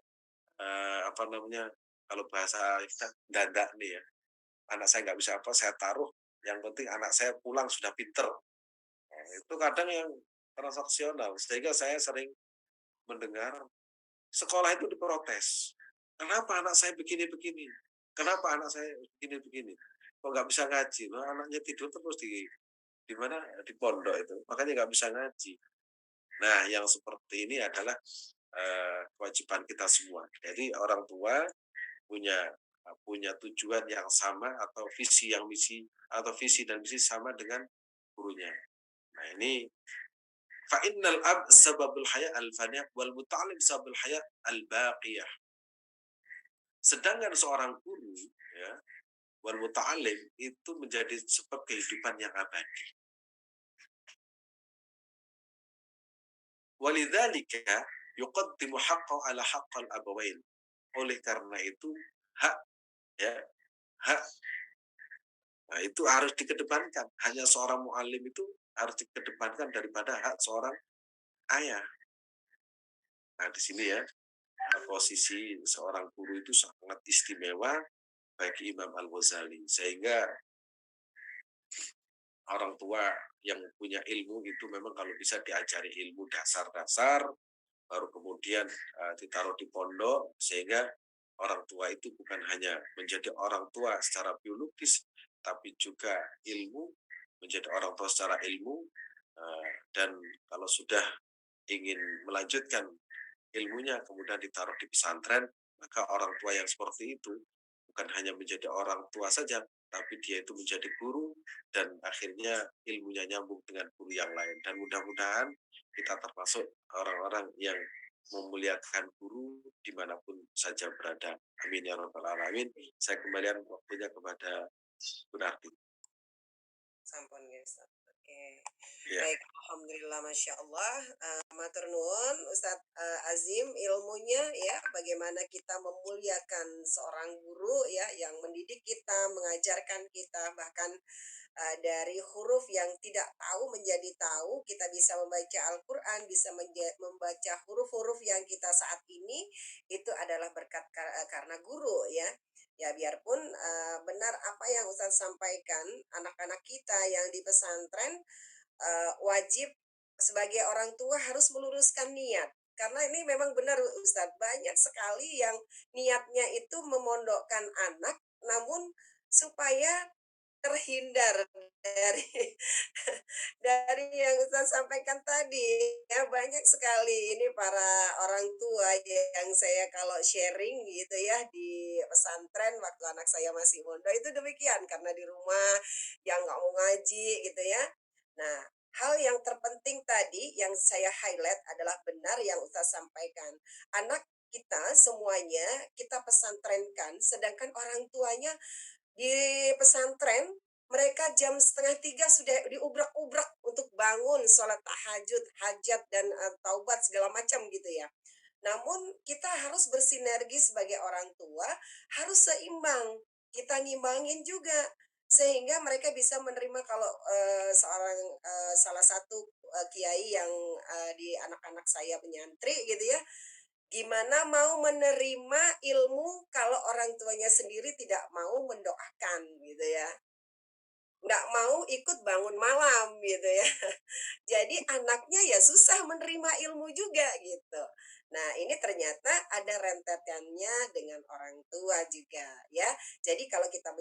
apa namanya, kalau bahasa kita dadak nih ya, anak saya nggak bisa apa, saya taruh, yang penting anak saya pulang sudah pinter. Nah, itu kadang yang transaksional, sehingga saya sering mendengar sekolah itu diprotes. Kenapa anak saya begini-begini? Kenapa anak saya begini-begini? Kok nggak bisa ngaji? Nah, anaknya tidur terus di mana, di pondok itu, makanya nggak bisa ngaji. Nah, yang seperti ini adalah kewajiban kita semua. Jadi orang tua punya punya tujuan yang sama atau visi dan misi sama dengan gurunya. Nah ini fa'innal ab sababul haya al-fani' wal muta'alim sababul haya al-baqiyah. Sedangkan seorang guru ya wal muta'alim itu menjadi sebab kehidupan yang abadi. Walidzalika yuqaddimu haqqahu ala haqqal abawain. Oleh karena itu hak ya hak nah, itu harus dikedepankan. Hanya seorang muallim itu harus dikedepankan daripada hak seorang ayah. Nah, di sini ya, posisi seorang guru itu sangat istimewa bagi Imam Al-Ghazali. Sehingga orang tua yang punya ilmu itu memang kalau bisa diajari ilmu dasar-dasar, baru kemudian ditaruh di pondok, sehingga orang tua itu bukan hanya menjadi orang tua secara biologis, tapi juga ilmu, menjadi orang tua secara ilmu, dan kalau sudah ingin melanjutkan ilmunya kemudian ditaruh di pesantren, maka orang tua yang seperti itu bukan hanya menjadi orang tua saja, tapi dia itu menjadi guru dan akhirnya ilmunya nyambung dengan guru yang lain. Dan mudah-mudahan kita termasuk orang-orang yang memuliakan guru dimanapun saja berada. Amin ya rabbal alamin. Saya kembalikan waktunya kepada Gunardi. Sampun guys. Oke. Ya. Baik, alhamdulillah, masya Allah. Matur nuwun Ustadz Azim ilmunya ya, bagaimana kita memuliakan seorang guru ya yang mendidik kita, mengajarkan kita, bahkan dari huruf yang tidak tahu menjadi tahu, kita bisa membaca Al-Quran, bisa membaca huruf-huruf yang kita saat ini, itu adalah berkat karena guru ya. Ya biarpun benar apa yang Ustaz sampaikan, anak-anak kita yang di pesantren wajib sebagai orang tua harus meluruskan niat. Karena ini memang benar Ustadz, banyak sekali yang niatnya itu memondokkan anak, namun supaya terhindar dari dari yang Ustaz sampaikan tadi ya, banyak sekali ini para orang tua yang saya kalau sharing gitu ya di pesantren waktu anak saya masih muda itu demikian, karena di rumah yang nggak mau ngaji gitu ya. Nah, hal yang terpenting tadi yang saya highlight adalah benar yang Ustaz sampaikan, anak kita semuanya kita pesantrenkan, sedangkan orang tuanya di pesantren mereka jam 2:30 sudah diubrak-ubrak untuk bangun sholat tahajud, hajat, dan taubat segala macam gitu ya. Namun kita harus bersinergi sebagai orang tua, harus seimbang. Kita ngimbangin juga sehingga mereka bisa menerima kalau salah satu kiai yang di anak-anak saya menyantri gitu ya, gimana mau menerima ilmu kalau orang tuanya sendiri tidak mau mendoakan gitu ya. Nggak mau ikut bangun malam gitu ya. Jadi anaknya ya susah menerima ilmu juga gitu. Nah, ini ternyata ada rentetannya dengan orang tua juga ya. Jadi kalau kita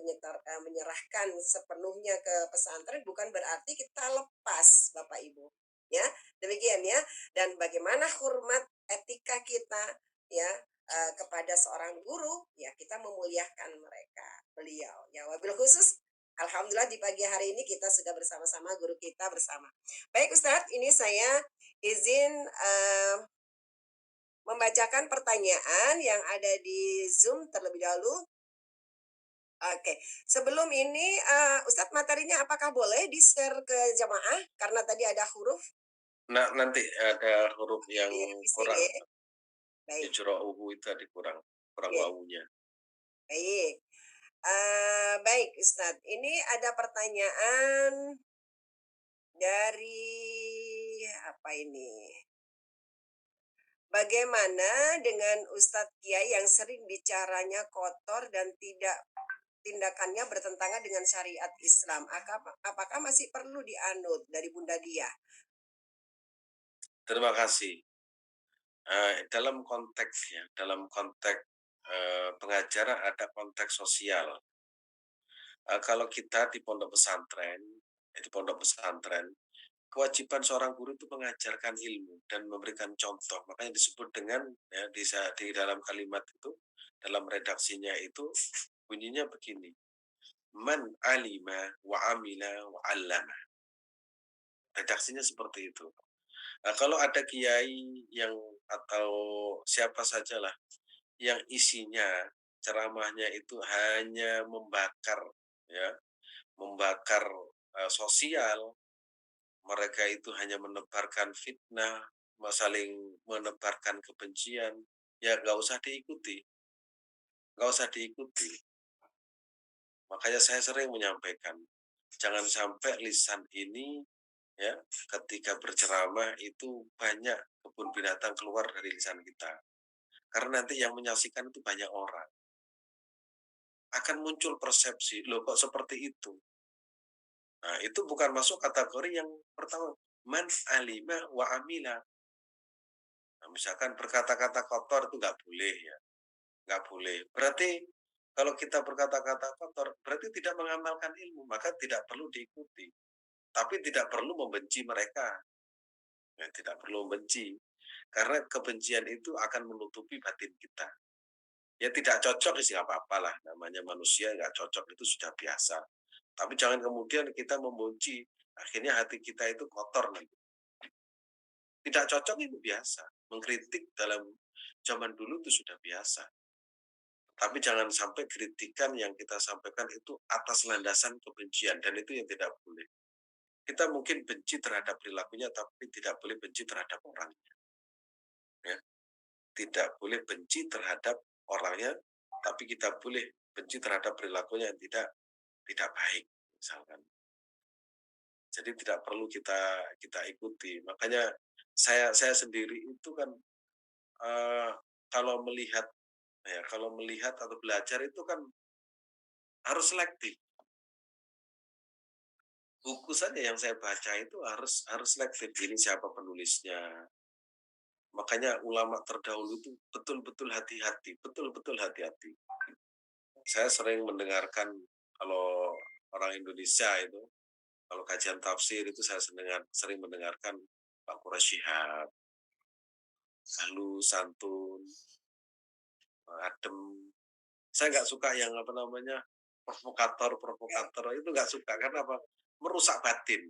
menyerahkan sepenuhnya ke pesantren bukan berarti kita lepas Bapak Ibu, ya. Demikian ya. Dan bagaimana hormat etika kita ya kepada seorang guru, ya kita memuliakan beliau. Ya, wabil khusus alhamdulillah di pagi hari ini kita sudah bersama-sama guru kita bersama. Baik Ustadz, ini saya izin membacakan pertanyaan yang ada di Zoom terlebih dahulu. Oke, sebelum ini Ustadz materinya apakah boleh di-share ke jamaah karena tadi ada huruf Nah, nanti ada huruf yang di revisi kurang, ya? Baik, ijra'uhu itu tadi kurang kurang ya, wawunya. baik. Baik Ustadz, ini ada pertanyaan dari apa ini? Bagaimana dengan Ustadz Kiai yang sering bicaranya kotor dan tindakannya bertentangan dengan syariat Islam? Apakah masih perlu dianut dari Bunda Dia? Terima kasih. Dalam konteks pengajaran ada konteks sosial. Kalau kita di pondok pesantren, kewajiban seorang guru itu mengajarkan ilmu dan memberikan contoh. Makanya disebut dengan ya, di dalam kalimat itu, dalam redaksinya itu bunyinya begini. Man alima wa amila wa allama. Redaksinya seperti itu. Nah, kalau ada kiai yang atau siapa sajalah yang isinya ceramahnya itu hanya membakar ya, membakar sosial, mereka itu hanya menebarkan fitnah, saling menebarkan kebencian, ya nggak usah diikuti. Makanya saya sering menyampaikan, jangan sampai lisan ini ya ketika berceramah itu banyak kebun binatang keluar dari lisan kita. Karena nanti yang menyaksikan itu banyak orang. Akan muncul persepsi, loh kok seperti itu? Nah, itu bukan masuk kategori yang pertama, man alima wa amila. Nah, misalkan berkata-kata kotor itu nggak boleh ya, nggak boleh. Berarti kalau kita berkata-kata kotor, berarti tidak mengamalkan ilmu, maka tidak perlu diikuti. Tapi tidak perlu membenci mereka. Ya, tidak perlu membenci. Karena kebencian itu akan menutupi batin kita. Ya tidak cocok sih apa-apa lah. Namanya manusia nggak cocok itu sudah biasa. Tapi jangan kemudian kita membenci. Akhirnya hati kita itu kotor nanti. Tidak cocok itu biasa. Mengkritik dalam zaman dulu itu sudah biasa. Tapi jangan sampai kritikan yang kita sampaikan itu atas landasan kebencian. Dan itu yang tidak boleh. Kita mungkin benci terhadap perilakunya, tapi tidak boleh benci terhadap orangnya. Ya. Tidak boleh benci terhadap orangnya, tapi kita boleh benci terhadap perilakunya yang tidak baik, misalkan. Jadi tidak perlu kita ikuti. Makanya saya sendiri itu kan uh, kalau melihat kalau melihat atau belajar itu kan harus selektif. Buku saja yang saya baca itu harus selektif. Ini siapa penulisnya. Makanya ulama terdahulu itu betul-betul hati-hati, betul-betul hati-hati. Saya sering mendengarkan kalau orang Indonesia itu, kalau kajian tafsir itu saya sering mendengarkan Pak Quraish Shihab, halus, santun, adem. Saya nggak suka yang apa namanya provokator itu nggak suka karena apa? Merusak batin,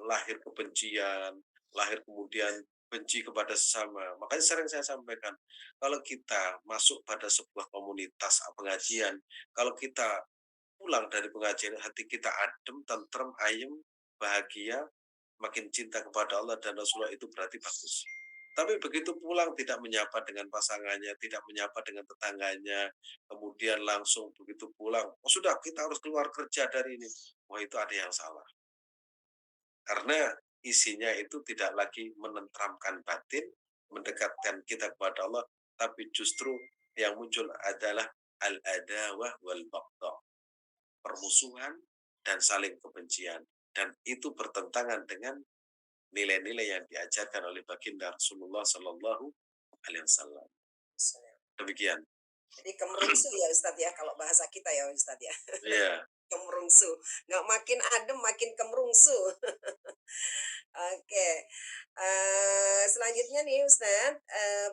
lahir kebencian, lahir kemudian benci kepada sesama. Makanya sering saya sampaikan, kalau kita masuk pada sebuah komunitas pengajian, kalau kita pulang dari pengajian hati kita adem, tentrem, ayem, bahagia, makin cinta kepada Allah dan Rasulullah itu berarti bagus. Tapi begitu pulang tidak menyapa dengan pasangannya, tidak menyapa dengan tetangganya, kemudian langsung begitu pulang, oh sudah kita harus keluar kerja dari ini. Wah itu ada yang salah. Karena isinya itu tidak lagi menentramkan batin, mendekatkan kita kepada Allah, tapi justru yang muncul adalah al-adawah wal baghdha, permusuhan dan saling kebencian. Dan itu bertentangan dengan nilai-nilai yang diajarkan oleh baginda Rasulullah Sallallahu alaihi wasallam. Demikian. Jadi kemerungsu ya Ustadz ya, kalau bahasa kita ya Ustadz ya. Iya. Kemerungsu, nggak makin adem makin kemerungsu. Oke, selanjutnya nih Ustadz,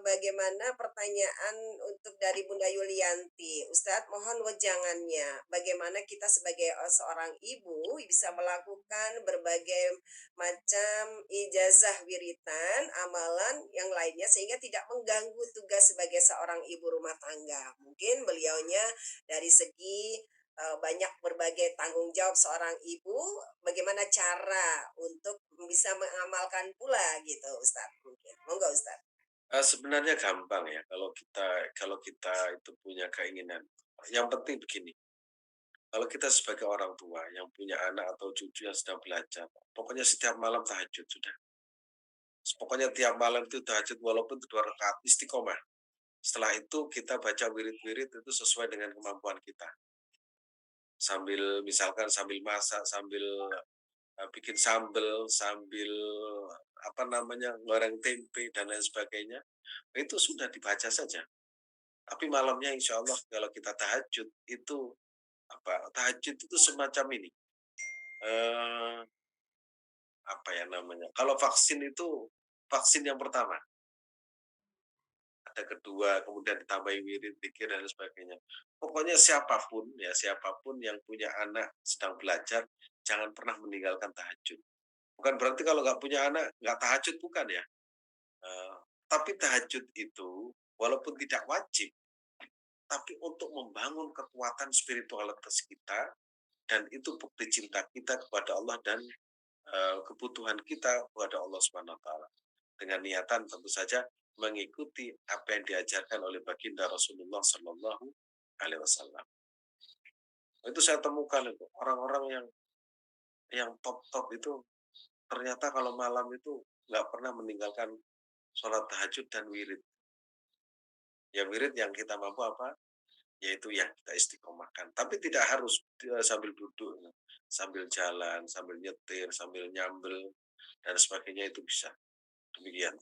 bagaimana pertanyaan untuk dari Bunda Yulianti. Ustadz, mohon wejangannya, bagaimana kita sebagai seorang ibu bisa melakukan berbagai macam ijazah wiritan, amalan yang lainnya sehingga tidak mengganggu tugas sebagai seorang ibu rumah tangga. Mungkin beliaunya dari segi banyak berbagai tanggung jawab seorang ibu, bagaimana cara untuk bisa mengamalkan pula gitu Ustadz mungkin. Monggo Ustadz. Sebenarnya gampang ya kalau kita itu punya keinginan. Yang penting begini, kalau kita sebagai orang tua yang punya anak atau cucu yang sedang belajar, pokoknya setiap malam tahajud sudah. Pokoknya tiap malam itu tahajud walaupun 2 rakaat istiqomah. Setelah itu kita baca wirid-wirid itu sesuai dengan kemampuan kita. Sambil misalkan sambil masak, sambil bikin sambel, sambil apa namanya, goreng tempe dan lain sebagainya, itu sudah dibaca saja. Tapi malamnya insya Allah kalau kita tahajud itu tahajud itu semacam ini. Eh, Apa ya namanya? Kalau vaksin itu vaksin yang pertama, ada kedua, kemudian ditambahi wirid, zikir dan sebagainya. Pokoknya siapapun yang punya anak sedang belajar, jangan pernah meninggalkan tahajud. Bukan berarti kalau nggak punya anak nggak tahajud, bukan ya. Eh, tapi tahajud itu walaupun tidak wajib, tapi untuk membangun kekuatan spiritualitas kita dan itu bukti cinta kita kepada Allah dan kebutuhan kita kepada Allah Subhanahu wa taala. Dengan niatan tentu saja mengikuti apa yang diajarkan oleh baginda Rasulullah Sallallahu Alaihi Wasallam. Itu saya temukan itu orang-orang yang top-top itu ternyata kalau malam itu nggak pernah meninggalkan sholat tahajud dan wirid. Ya wirid yang kita mampu apa? Yaitu yang kita istiqomahkan. Tapi tidak harus sambil duduk, sambil jalan, sambil nyetir, sambil nyambel dan sebagainya itu bisa. Demikian.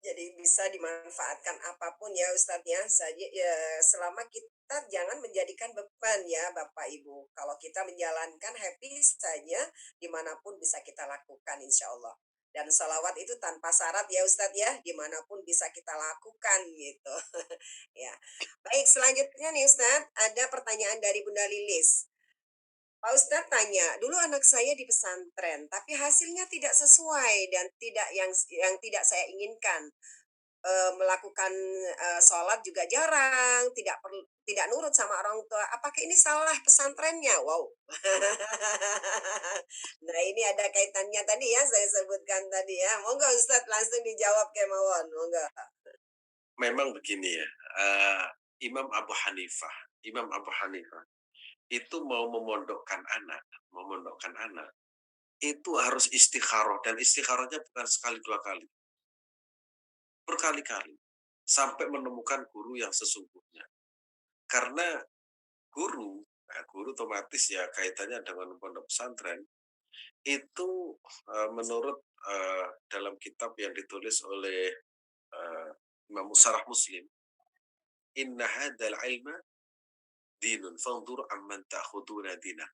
Jadi bisa dimanfaatkan apapun ya Ustadz ya, saja ya selama kita jangan menjadikan beban ya Bapak Ibu. Kalau kita menjalankan happy saja, dimanapun bisa kita lakukan insya Allah. Dan salawat itu tanpa syarat ya Ustadz ya, dimanapun bisa kita lakukan gitu. Ya, baik selanjutnya nih Ustadz, ada pertanyaan dari Bunda Lilis. Pak Ustadz tanya, dulu anak saya di pesantren, tapi hasilnya tidak sesuai dan tidak yang tidak saya inginkan. Melakukan, sholat juga jarang, tidak nurut sama orang tua. Apakah ini salah pesantrennya? Wow. Nah, ini ada kaitannya tadi ya, saya sebutkan tadi ya. Monggo Ustadz langsung dijawab kemawon, monggo. Memang begini ya, Imam Abu Hanifah Imam Abu Hanifah itu mau memondokkan anak, itu harus istikharah dan istikharahnya bukan sekali dua kali, berkali-kali sampai menemukan guru yang sesungguhnya. Karena guru otomatis ya kaitannya dengan pondok pesantren itu menurut dalam kitab yang ditulis oleh Imam Sarah Muslim, inna hadzal ilma dinun fanzur amman ta'khuduna dinah.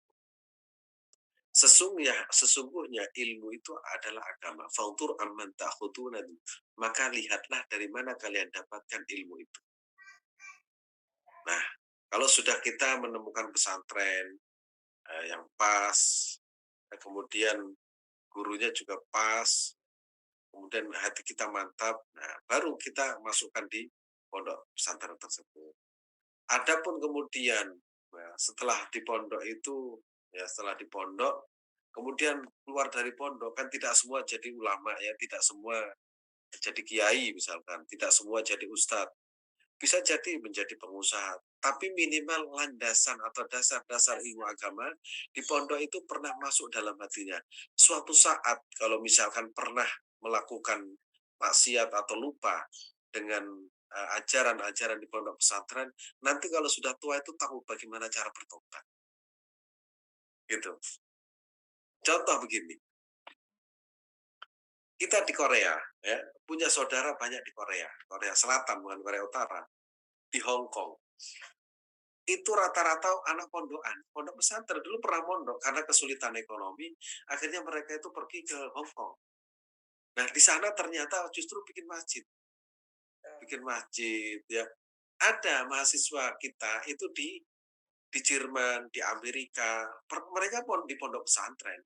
Sesungguhnya ilmu itu adalah agama. Fanzur amman ta'khuduna dinah. Maka lihatlah dari mana kalian dapatkan ilmu itu. Nah, kalau sudah kita menemukan pesantren yang pas, kemudian gurunya juga pas, kemudian hati kita mantap, nah baru kita masukkan di pondok pesantren tersebut. Adapun kemudian setelah di pondok itu, ya setelah di pondok, kemudian keluar dari pondok kan tidak semua jadi ulama ya, tidak semua jadi kiai misalkan, tidak semua jadi ustadz, bisa jadi menjadi pengusaha. Tapi minimal landasan atau dasar-dasar ilmu agama di pondok itu pernah masuk dalam hatinya. Suatu saat kalau misalkan pernah melakukan maksiat atau lupa dengan ajaran-ajaran di pondok pesantren, nanti kalau sudah tua itu tahu bagaimana cara bertobat. Gitu. Contoh begini, kita di Korea, ya, punya saudara banyak di Korea, Korea Selatan bukan Korea Utara, di Hong Kong. Itu rata-rata anak pondokan, pondok pesantren dulu pernah mondok karena kesulitan ekonomi, akhirnya mereka itu pergi ke Hong Kong. Nah, di sana ternyata justru bikin masjid ya. Ada mahasiswa kita itu di Jerman, di Amerika, mereka pun di pondok pesantren.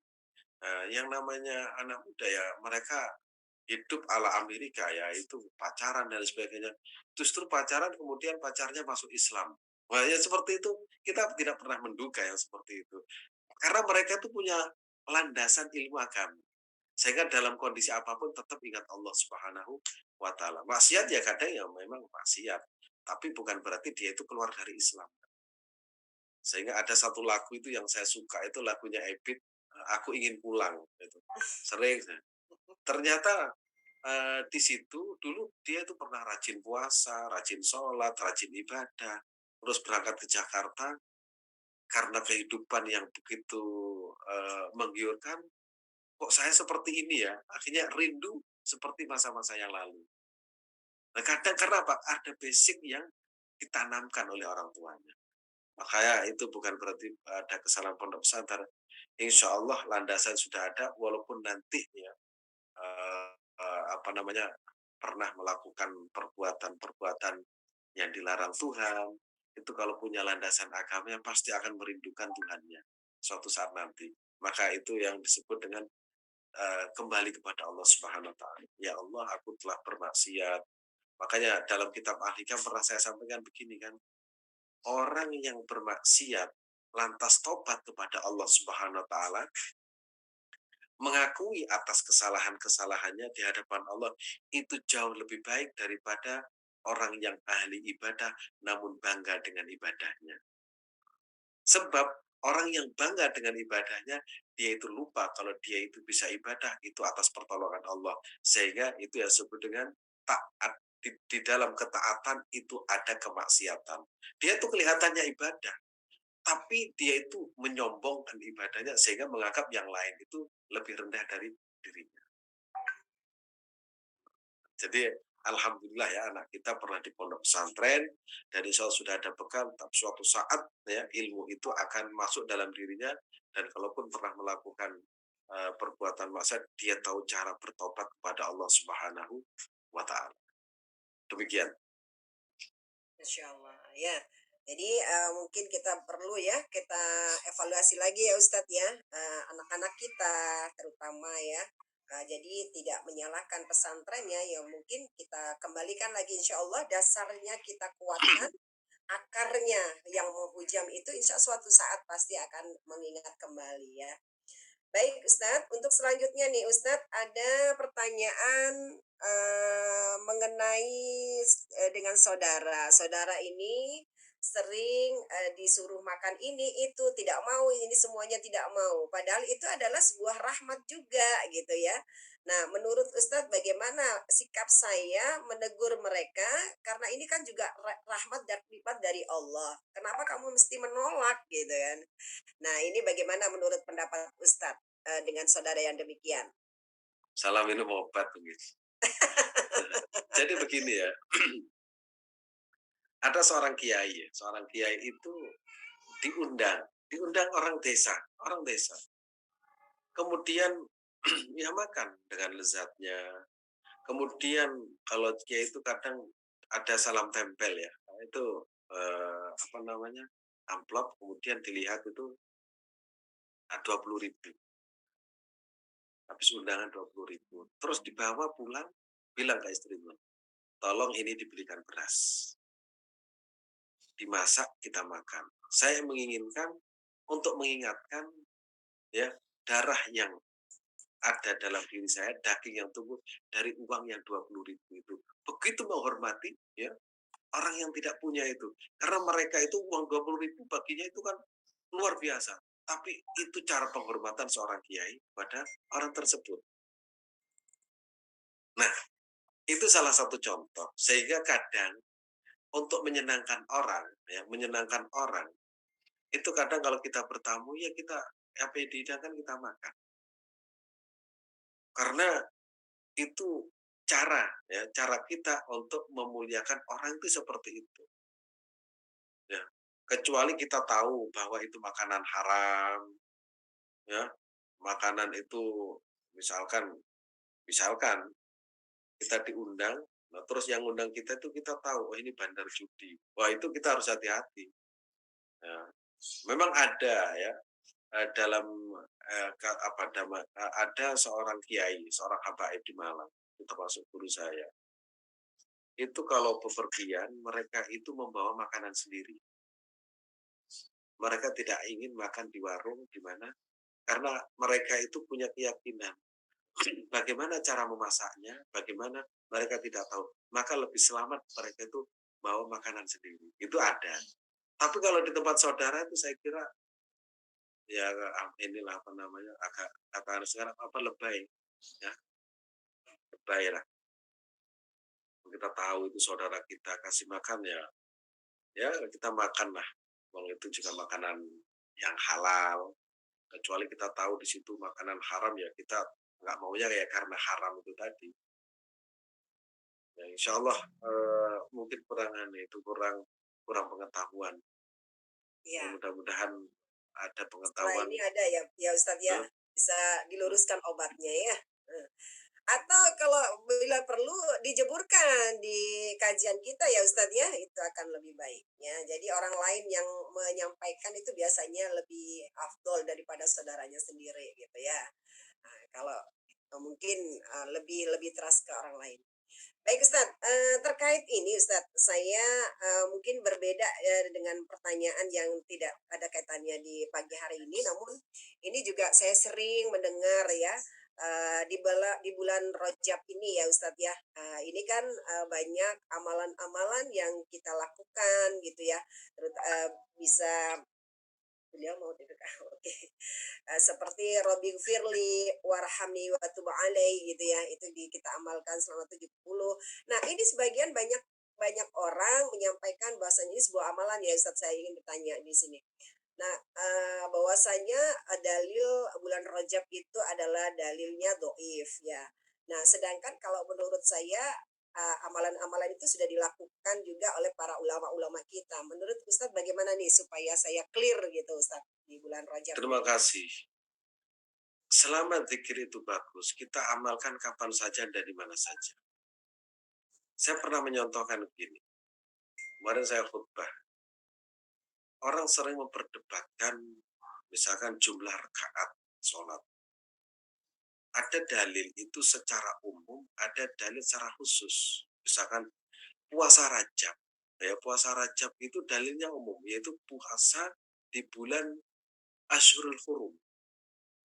Yang namanya anak muda ya, mereka hidup ala Amerika ya, itu pacaran dan sebagainya. Justru pacaran kemudian pacarnya masuk Islam. Wah, ya seperti itu kita tidak pernah menduga yang seperti itu. Karena mereka itu punya landasan ilmu agama. Sehingga dalam kondisi apapun tetap ingat Allah Subhanahu wa taala. Maksiat ya kadang ya memang maksiat, tapi bukan berarti dia itu keluar dari Islam. Sehingga ada satu lagu itu yang saya suka, itu lagunya Ebit, Aku Ingin Pulang itu. Sering saya. Ternyata di situ dulu dia itu pernah rajin puasa, rajin sholat, rajin ibadah, terus berangkat ke Jakarta karena kehidupan yang begitu menggiurkan. Kok saya seperti ini ya? Akhirnya rindu seperti masa-masa yang lalu. Nah, kadang karena apa? Ada basic yang ditanamkan oleh orang tuanya. Makanya itu bukan berarti ada kesalahan pondok pesantren. Insya Allah landasan sudah ada, walaupun nanti ya apa namanya pernah melakukan perbuatan-perbuatan yang dilarang Tuhan. Itu kalau punya landasan agama yang pasti akan merindukan Tuhannya suatu saat nanti. Maka itu yang disebut dengan kembali kepada Allah Subhanahu wa taala. Ya Allah, aku telah bermaksiat. Makanya dalam kitab Al-Hikam pernah saya sampaikan begini kan, orang yang bermaksiat lantas tobat kepada Allah Subhanahu wa taala, mengakui atas kesalahan-kesalahannya di hadapan Allah, itu jauh lebih baik daripada orang yang ahli ibadah namun bangga dengan ibadahnya. Sebab orang yang bangga dengan ibadahnya, dia itu lupa kalau dia itu bisa ibadah itu atas pertolongan Allah. Sehingga itu yang disebut dengan taat. Di dalam ketaatan itu ada kemaksiatan. Dia itu kelihatannya ibadah, tapi dia itu menyombongkan ibadahnya sehingga menganggap yang lain itu lebih rendah dari dirinya. Jadi alhamdulillah ya, anak kita pernah di pondok pesantren dan insya Allah sudah ada bekal, tapi suatu saat ya ilmu itu akan masuk dalam dirinya, dan kalaupun pernah melakukan perbuatan maksiat, dia tahu cara bertobat kepada Allah Subhanahu wa taala. Demikian. Masya Allah. Ya, jadi mungkin kita perlu ya kita evaluasi lagi ya Ustadz ya, anak-anak kita terutama ya. Jadi tidak menyalahkan pesantrennya, ya mungkin kita kembalikan lagi insya Allah dasarnya kita kuatkan, akarnya yang menghujam itu insya Allah suatu saat pasti akan mengingat kembali ya. Baik Ustadz, untuk selanjutnya nih Ustadz ada pertanyaan mengenai dengan saudara. Saudara ini sering disuruh makan ini itu tidak mau, ini semuanya tidak mau. Padahal itu adalah sebuah rahmat juga gitu ya. Nah, menurut Ustadz bagaimana sikap saya menegur mereka, karena ini kan juga rahmat dan lipat dari Allah. Kenapa kamu mesti menolak gitu kan? Nah, ini bagaimana menurut pendapat Ustadz dengan saudara yang demikian? Salam minum obat begitu. Jadi begini ya, ada seorang kiai itu diundang orang desa. Kemudian ya makan dengan lezatnya. Kemudian kalau kiai itu kadang ada salam tempel ya, itu apa namanya amplop, kemudian dilihat itu 20.000, habis undangan 20.000, terus dibawa pulang, bilang ke istrinya, tolong ini dibelikan beras, dimasak kita makan. Saya menginginkan untuk mengingatkan ya darah yang ada dalam diri saya, daging yang tumbuh dari uang yang 20.000 itu. Begitu menghormati ya orang yang tidak punya itu. Karena mereka itu uang 20.000 baginya itu kan luar biasa. Tapi itu cara penghormatan seorang kiai pada orang tersebut. Nah, itu salah satu contoh. Sehingga kadang untuk menyenangkan orang, itu kadang kalau kita bertamu ya kita apa yang dihidangkan kita makan. Karena itu cara kita untuk memuliakan orang itu seperti itu, ya. Kecuali kita tahu bahwa itu makanan haram, ya, makanan itu misalkan misalkan kita diundang, nah terus yang undang kita itu kita tahu, oh ini bandar judi. Wah itu kita harus hati-hati. Ya. Memang ada ya dalam ada seorang kiai, seorang habaib di Malang, itu termasuk guru saya. Itu kalau bepergian mereka itu membawa makanan sendiri. Mereka tidak ingin makan di warung di mana karena mereka itu punya keyakinan bagaimana cara memasaknya, bagaimana mereka tidak tahu. Maka lebih selamat mereka itu bawa makanan sendiri. Itu ada. Tapi kalau di tempat saudara itu saya kira ya inilah apa namanya agak kata sekarang apa lebay ya lebay lah. Kita tahu itu saudara kita kasih makan ya kita makan lah. Wong itu juga makanan yang halal. Kecuali kita tahu di situ makanan haram ya kita nggak maunya ya karena haram itu tadi. Ya, insya Allah mungkin kurang kurang pengetahuan. Ya, Iya. mudah-mudahan ada Setelah pengetahuan. ini ada ya, ya Ustadz ya, bisa diluruskan obatnya ya. Atau kalau bila perlu dijeburkan di kajian kita ya Ustadz ya, itu akan lebih baik ya. Jadi orang lain yang menyampaikan itu biasanya lebih afdol daripada saudaranya sendiri gitu ya. Nah, kalau mungkin lebih lebih trust ke orang lain. Baik Ustadz, terkait ini Ustadz, saya mungkin berbeda dengan pertanyaan yang tidak ada kaitannya di pagi hari ini, namun ini juga saya sering mendengar ya di bulan Rajab ini ya Ustadz ya. Ini kan banyak amalan-amalan yang kita lakukan gitu ya, bisa beliau mau duduk. Oke. Seperti Robin Firly, Warhamni wa tub gitu ya. Itu kita amalkan selama 70. Nah, ini sebagian banyak banyak orang menyampaikan bahwasanya ini sebuah amalan ya Ustaz, saya ingin bertanya di sini. Nah, bahwasanya dalil bulan Rajab itu adalah dalilnya doif ya. Nah, sedangkan kalau menurut saya amalan-amalan itu sudah dilakukan juga oleh para ulama-ulama kita. Menurut Ustadz bagaimana nih supaya saya clear gitu Ustadz di bulan Rajab Terima ini? kasih. Selama zikir itu bagus, kita amalkan kapan saja dan di mana saja. Saya pernah menyontohkan begini. Kemarin saya khutbah. Orang sering memperdebatkan misalkan jumlah rakaat sholat. Ada dalil itu secara umum, ada dalil secara khusus. Misalkan puasa Rajab. Ya, puasa Rajab itu dalilnya umum, yaitu puasa di bulan Ashurul Hurum.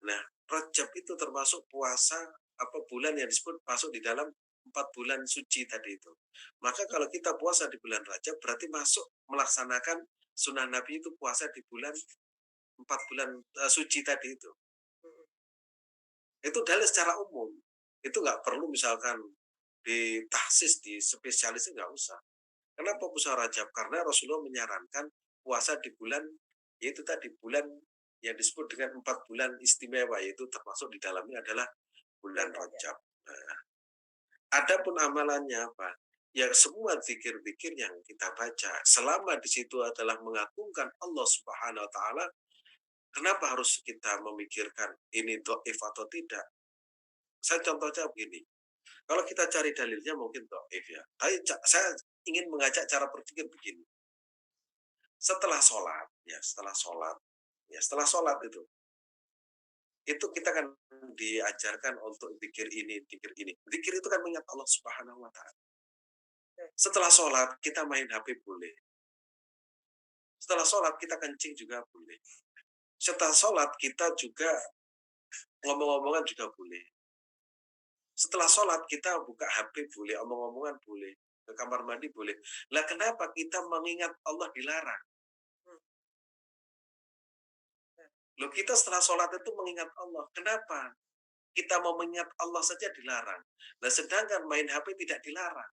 Nah, Rajab itu termasuk puasa apa bulan yang disebut masuk di dalam 4 bulan suci tadi itu. Maka kalau kita puasa di bulan Rajab berarti masuk melaksanakan sunnah Nabi itu puasa di bulan 4 bulan suci tadi itu. Itu dalil secara umum. Itu nggak perlu misalkan ditahsis, di spesialis nggak usah. Kenapa puasa Rajab? Karena Rasulullah menyarankan puasa di bulan, yaitu tadi bulan yang disebut dengan 4 bulan istimewa, yaitu termasuk di dalamnya adalah bulan Rajab. Nah, adapun amalannya apa? Ya semua zikir-zikir yang kita baca, selama di situ adalah mengagungkan Allah Subhanahu Wa Taala, kenapa harus kita memikirkan ini doif atau tidak? Saya contohnya begini, kalau kita cari dalilnya mungkin doif ya, tapi saya ingin mengajak cara berpikir begini. Setelah sholat itu kita kan diajarkan untuk zikir ini, zikir ini. Zikir itu kan mengingat Allah Subhanahu Wa Taala. Setelah sholat kita main HP boleh. Setelah sholat kita kencing juga boleh. Setelah sholat kita juga ngomong-ngomongan juga boleh. Setelah sholat kita buka HP boleh, omong-omongan boleh, ke kamar mandi boleh. Lah kenapa kita mengingat Allah dilarang? Loh kita setelah sholat itu mengingat Allah. Kenapa? Kita mau mengingat Allah saja dilarang. Nah sedangkan main HP tidak dilarang.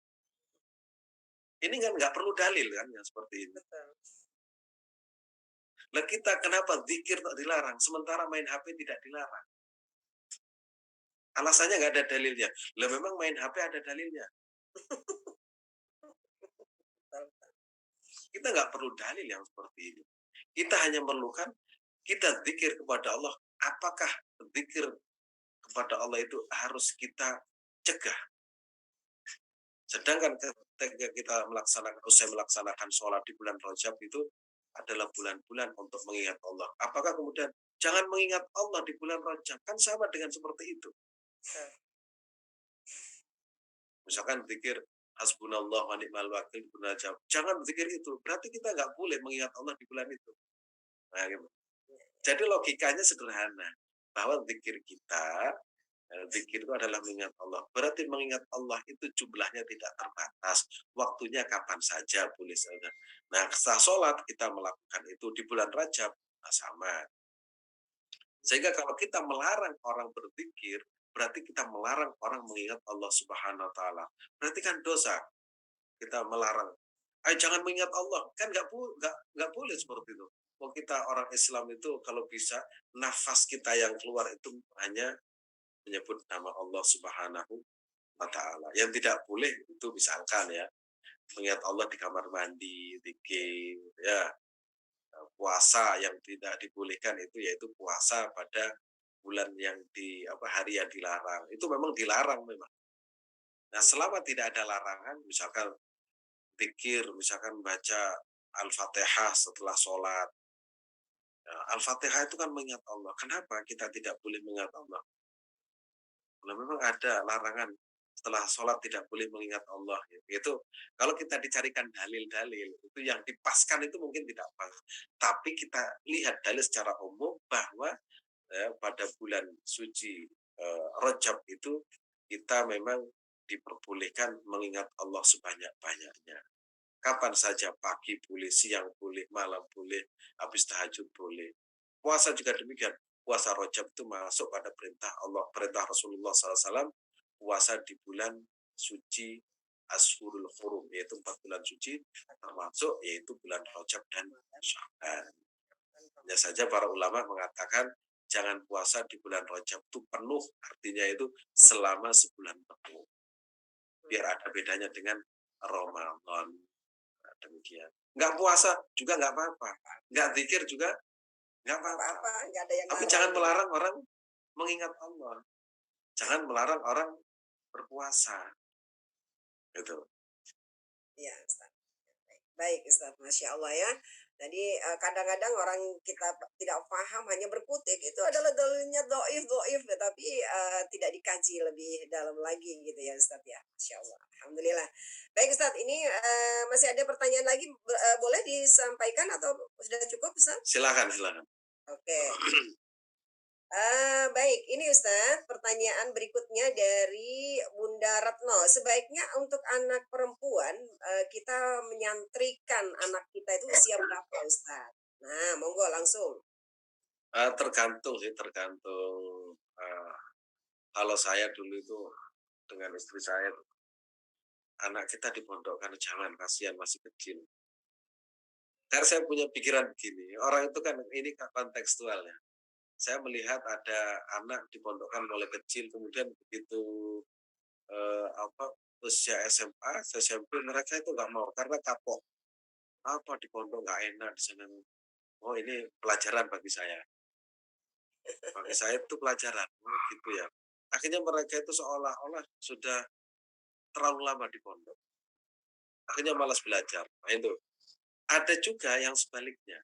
Ini kan nggak perlu dalil kan yang seperti ini. Lah kita kenapa zikir tak dilarang, sementara main HP tidak dilarang? Alasannya nggak ada dalilnya. Lah memang main HP ada dalilnya. Kita nggak perlu dalil yang seperti ini. Kita hanya memerlukan kita zikir kepada Allah. Apakah zikir kepada Allah itu harus kita cegah? Sedangkan ketika kita usai melaksanakan sholat di bulan Rajab itu adalah bulan-bulan untuk mengingat Allah. Apakah kemudian jangan mengingat Allah di bulan Rajab? Kan sama dengan seperti itu. Misalkan zikir hasbunallah wa ni'mal wakil di bulan Rajab. Jangan zikir itu. Berarti kita nggak boleh mengingat Allah di bulan itu. Nah, gitu. Jadi logikanya sederhana. Bahwa zikir kita zikir itu adalah mengingat Allah. Berarti mengingat Allah itu jumlahnya tidak terbatas. Waktunya kapan saja boleh saja. Nah, setelah sholat kita melakukan itu di bulan Rajab, nah sama. Sehingga kalau kita melarang orang berzikir, berarti kita melarang orang mengingat Allah Subhanahu wa taala. Berarti kan dosa. Kita melarang. Jangan mengingat Allah. Kan nggak boleh seperti itu. Kalau kita orang Islam itu kalau bisa nafas kita yang keluar itu hanya menyebut nama Allah Subhanahu wa taala. Yang tidak boleh itu misalkan ya, mengingat Allah di kamar mandi, zikir, ya. Puasa yang tidak dibolehkan itu yaitu puasa pada bulan yang hari yang dilarang. Itu memang dilarang memang. Nah, selama tidak ada larangan, misalkan zikir, misalkan baca Al-Fatihah setelah sholat. Nah, Al-Fatihah itu kan mengingat Allah. Kenapa kita tidak boleh mengingat Allah? Nah, memang ada larangan setelah sholat tidak boleh mengingat Allah. Itu kalau kita dicarikan dalil-dalil itu yang dipaskan itu mungkin tidak pas. Tapi kita lihat dalil secara umum bahwa pada bulan suci Rajab itu kita memang diperbolehkan mengingat Allah sebanyak-banyaknya. Kapan saja, pagi boleh, siang boleh, malam boleh, habis tahajud boleh. Puasa juga demikian. Puasa Rajab itu masuk pada perintah Allah, perintah Rasulullah SAW, puasa di bulan suci Ashurul Hurum, yaitu 4 bulan suci, termasuk yaitu bulan Rajab dan Sya'ban. Hanya saja para ulama mengatakan jangan puasa di bulan Rajab itu penuh, artinya itu selama sebulan penuh. Biar ada bedanya dengan Ramadan. Demikian. Nggak puasa juga nggak apa-apa. Nggak zikir juga nggak apa-apa. Tapi jangan melarang orang mengingat Allah. Jangan melarang orang berpuasa. Gitu. Iya, Ustaz. Baik, Ustaz. Masya Allah ya. Jadi kadang-kadang orang kita tidak paham hanya berkutik itu adalah dalilnya doif doif, tapi tidak dikaji lebih dalam lagi gitu ya Ustaz ya. Masya Allah. Alhamdulillah. Baik Ustaz, ini masih ada pertanyaan lagi boleh disampaikan atau sudah cukup Ustaz? Silakan, silakan. Oke. Baik, ini Ustaz, pertanyaan berikutnya dari Bunda Retno. Sebaiknya untuk anak perempuan, kita menyantrikan anak kita itu usia berapa Ustaz? Nah, monggo langsung. Tergantung sih, tergantung. Kalau saya dulu itu dengan istri saya, anak kita dipondokkan jangan, kasihan masih kecil. Karena saya punya pikiran begini, orang itu kan ini kontekstualnya. Saya melihat ada anak dipondokkan mulai kecil, kemudian begitu usia SMA, SMP mereka itu nggak mau karena kapok. Apa di pondok nggak enak di sana. Oh ini pelajaran bagi saya. Bagi saya itu pelajaran. Oh, gitu ya. Akhirnya mereka itu seolah-olah sudah terlalu lama di pondok. Akhirnya malas belajar. Nah, itu. Ada juga yang sebaliknya.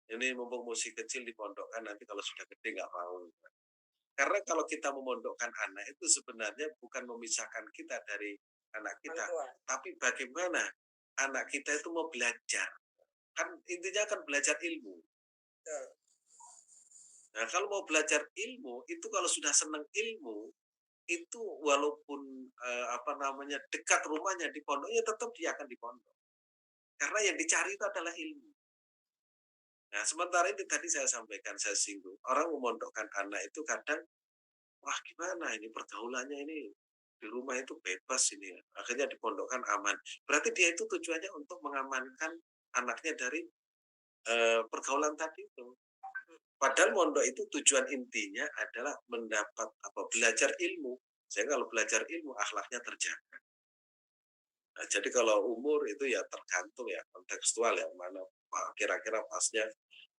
Ini mumpung musik kecil dipondokkan nanti kalau sudah gede nggak mau. Karena kalau kita memondokkan anak itu sebenarnya bukan memisahkan kita dari anak kita, tapi bagaimana anak kita itu mau belajar. Kan intinya kan belajar ilmu. Nah, kalau mau belajar ilmu, itu kalau sudah senang ilmu, itu walaupun dekat rumahnya di pondoknya tetap dia akan di pondok. Karena yang dicari itu adalah ilmu. Nah, sementara ini tadi saya sampaikan, saya singgung, orang memondokkan anak itu kadang, wah gimana ini pergaulannya ini di rumah itu bebas ini. Akhirnya dipondokkan aman. Berarti dia itu tujuannya untuk mengamankan anaknya dari pergaulan tadi itu. Padahal mondok itu tujuan intinya adalah mendapat belajar ilmu. Saya kalau belajar ilmu akhlaknya terjaga. Nah, jadi kalau umur itu ya tergantung ya kontekstual ya mana kira-kira pasnya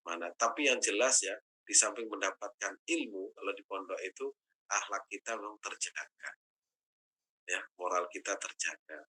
mana. Tapi yang jelas ya di samping mendapatkan ilmu kalau di pondok itu akhlak kita memang terjaga, ya moral kita terjaga.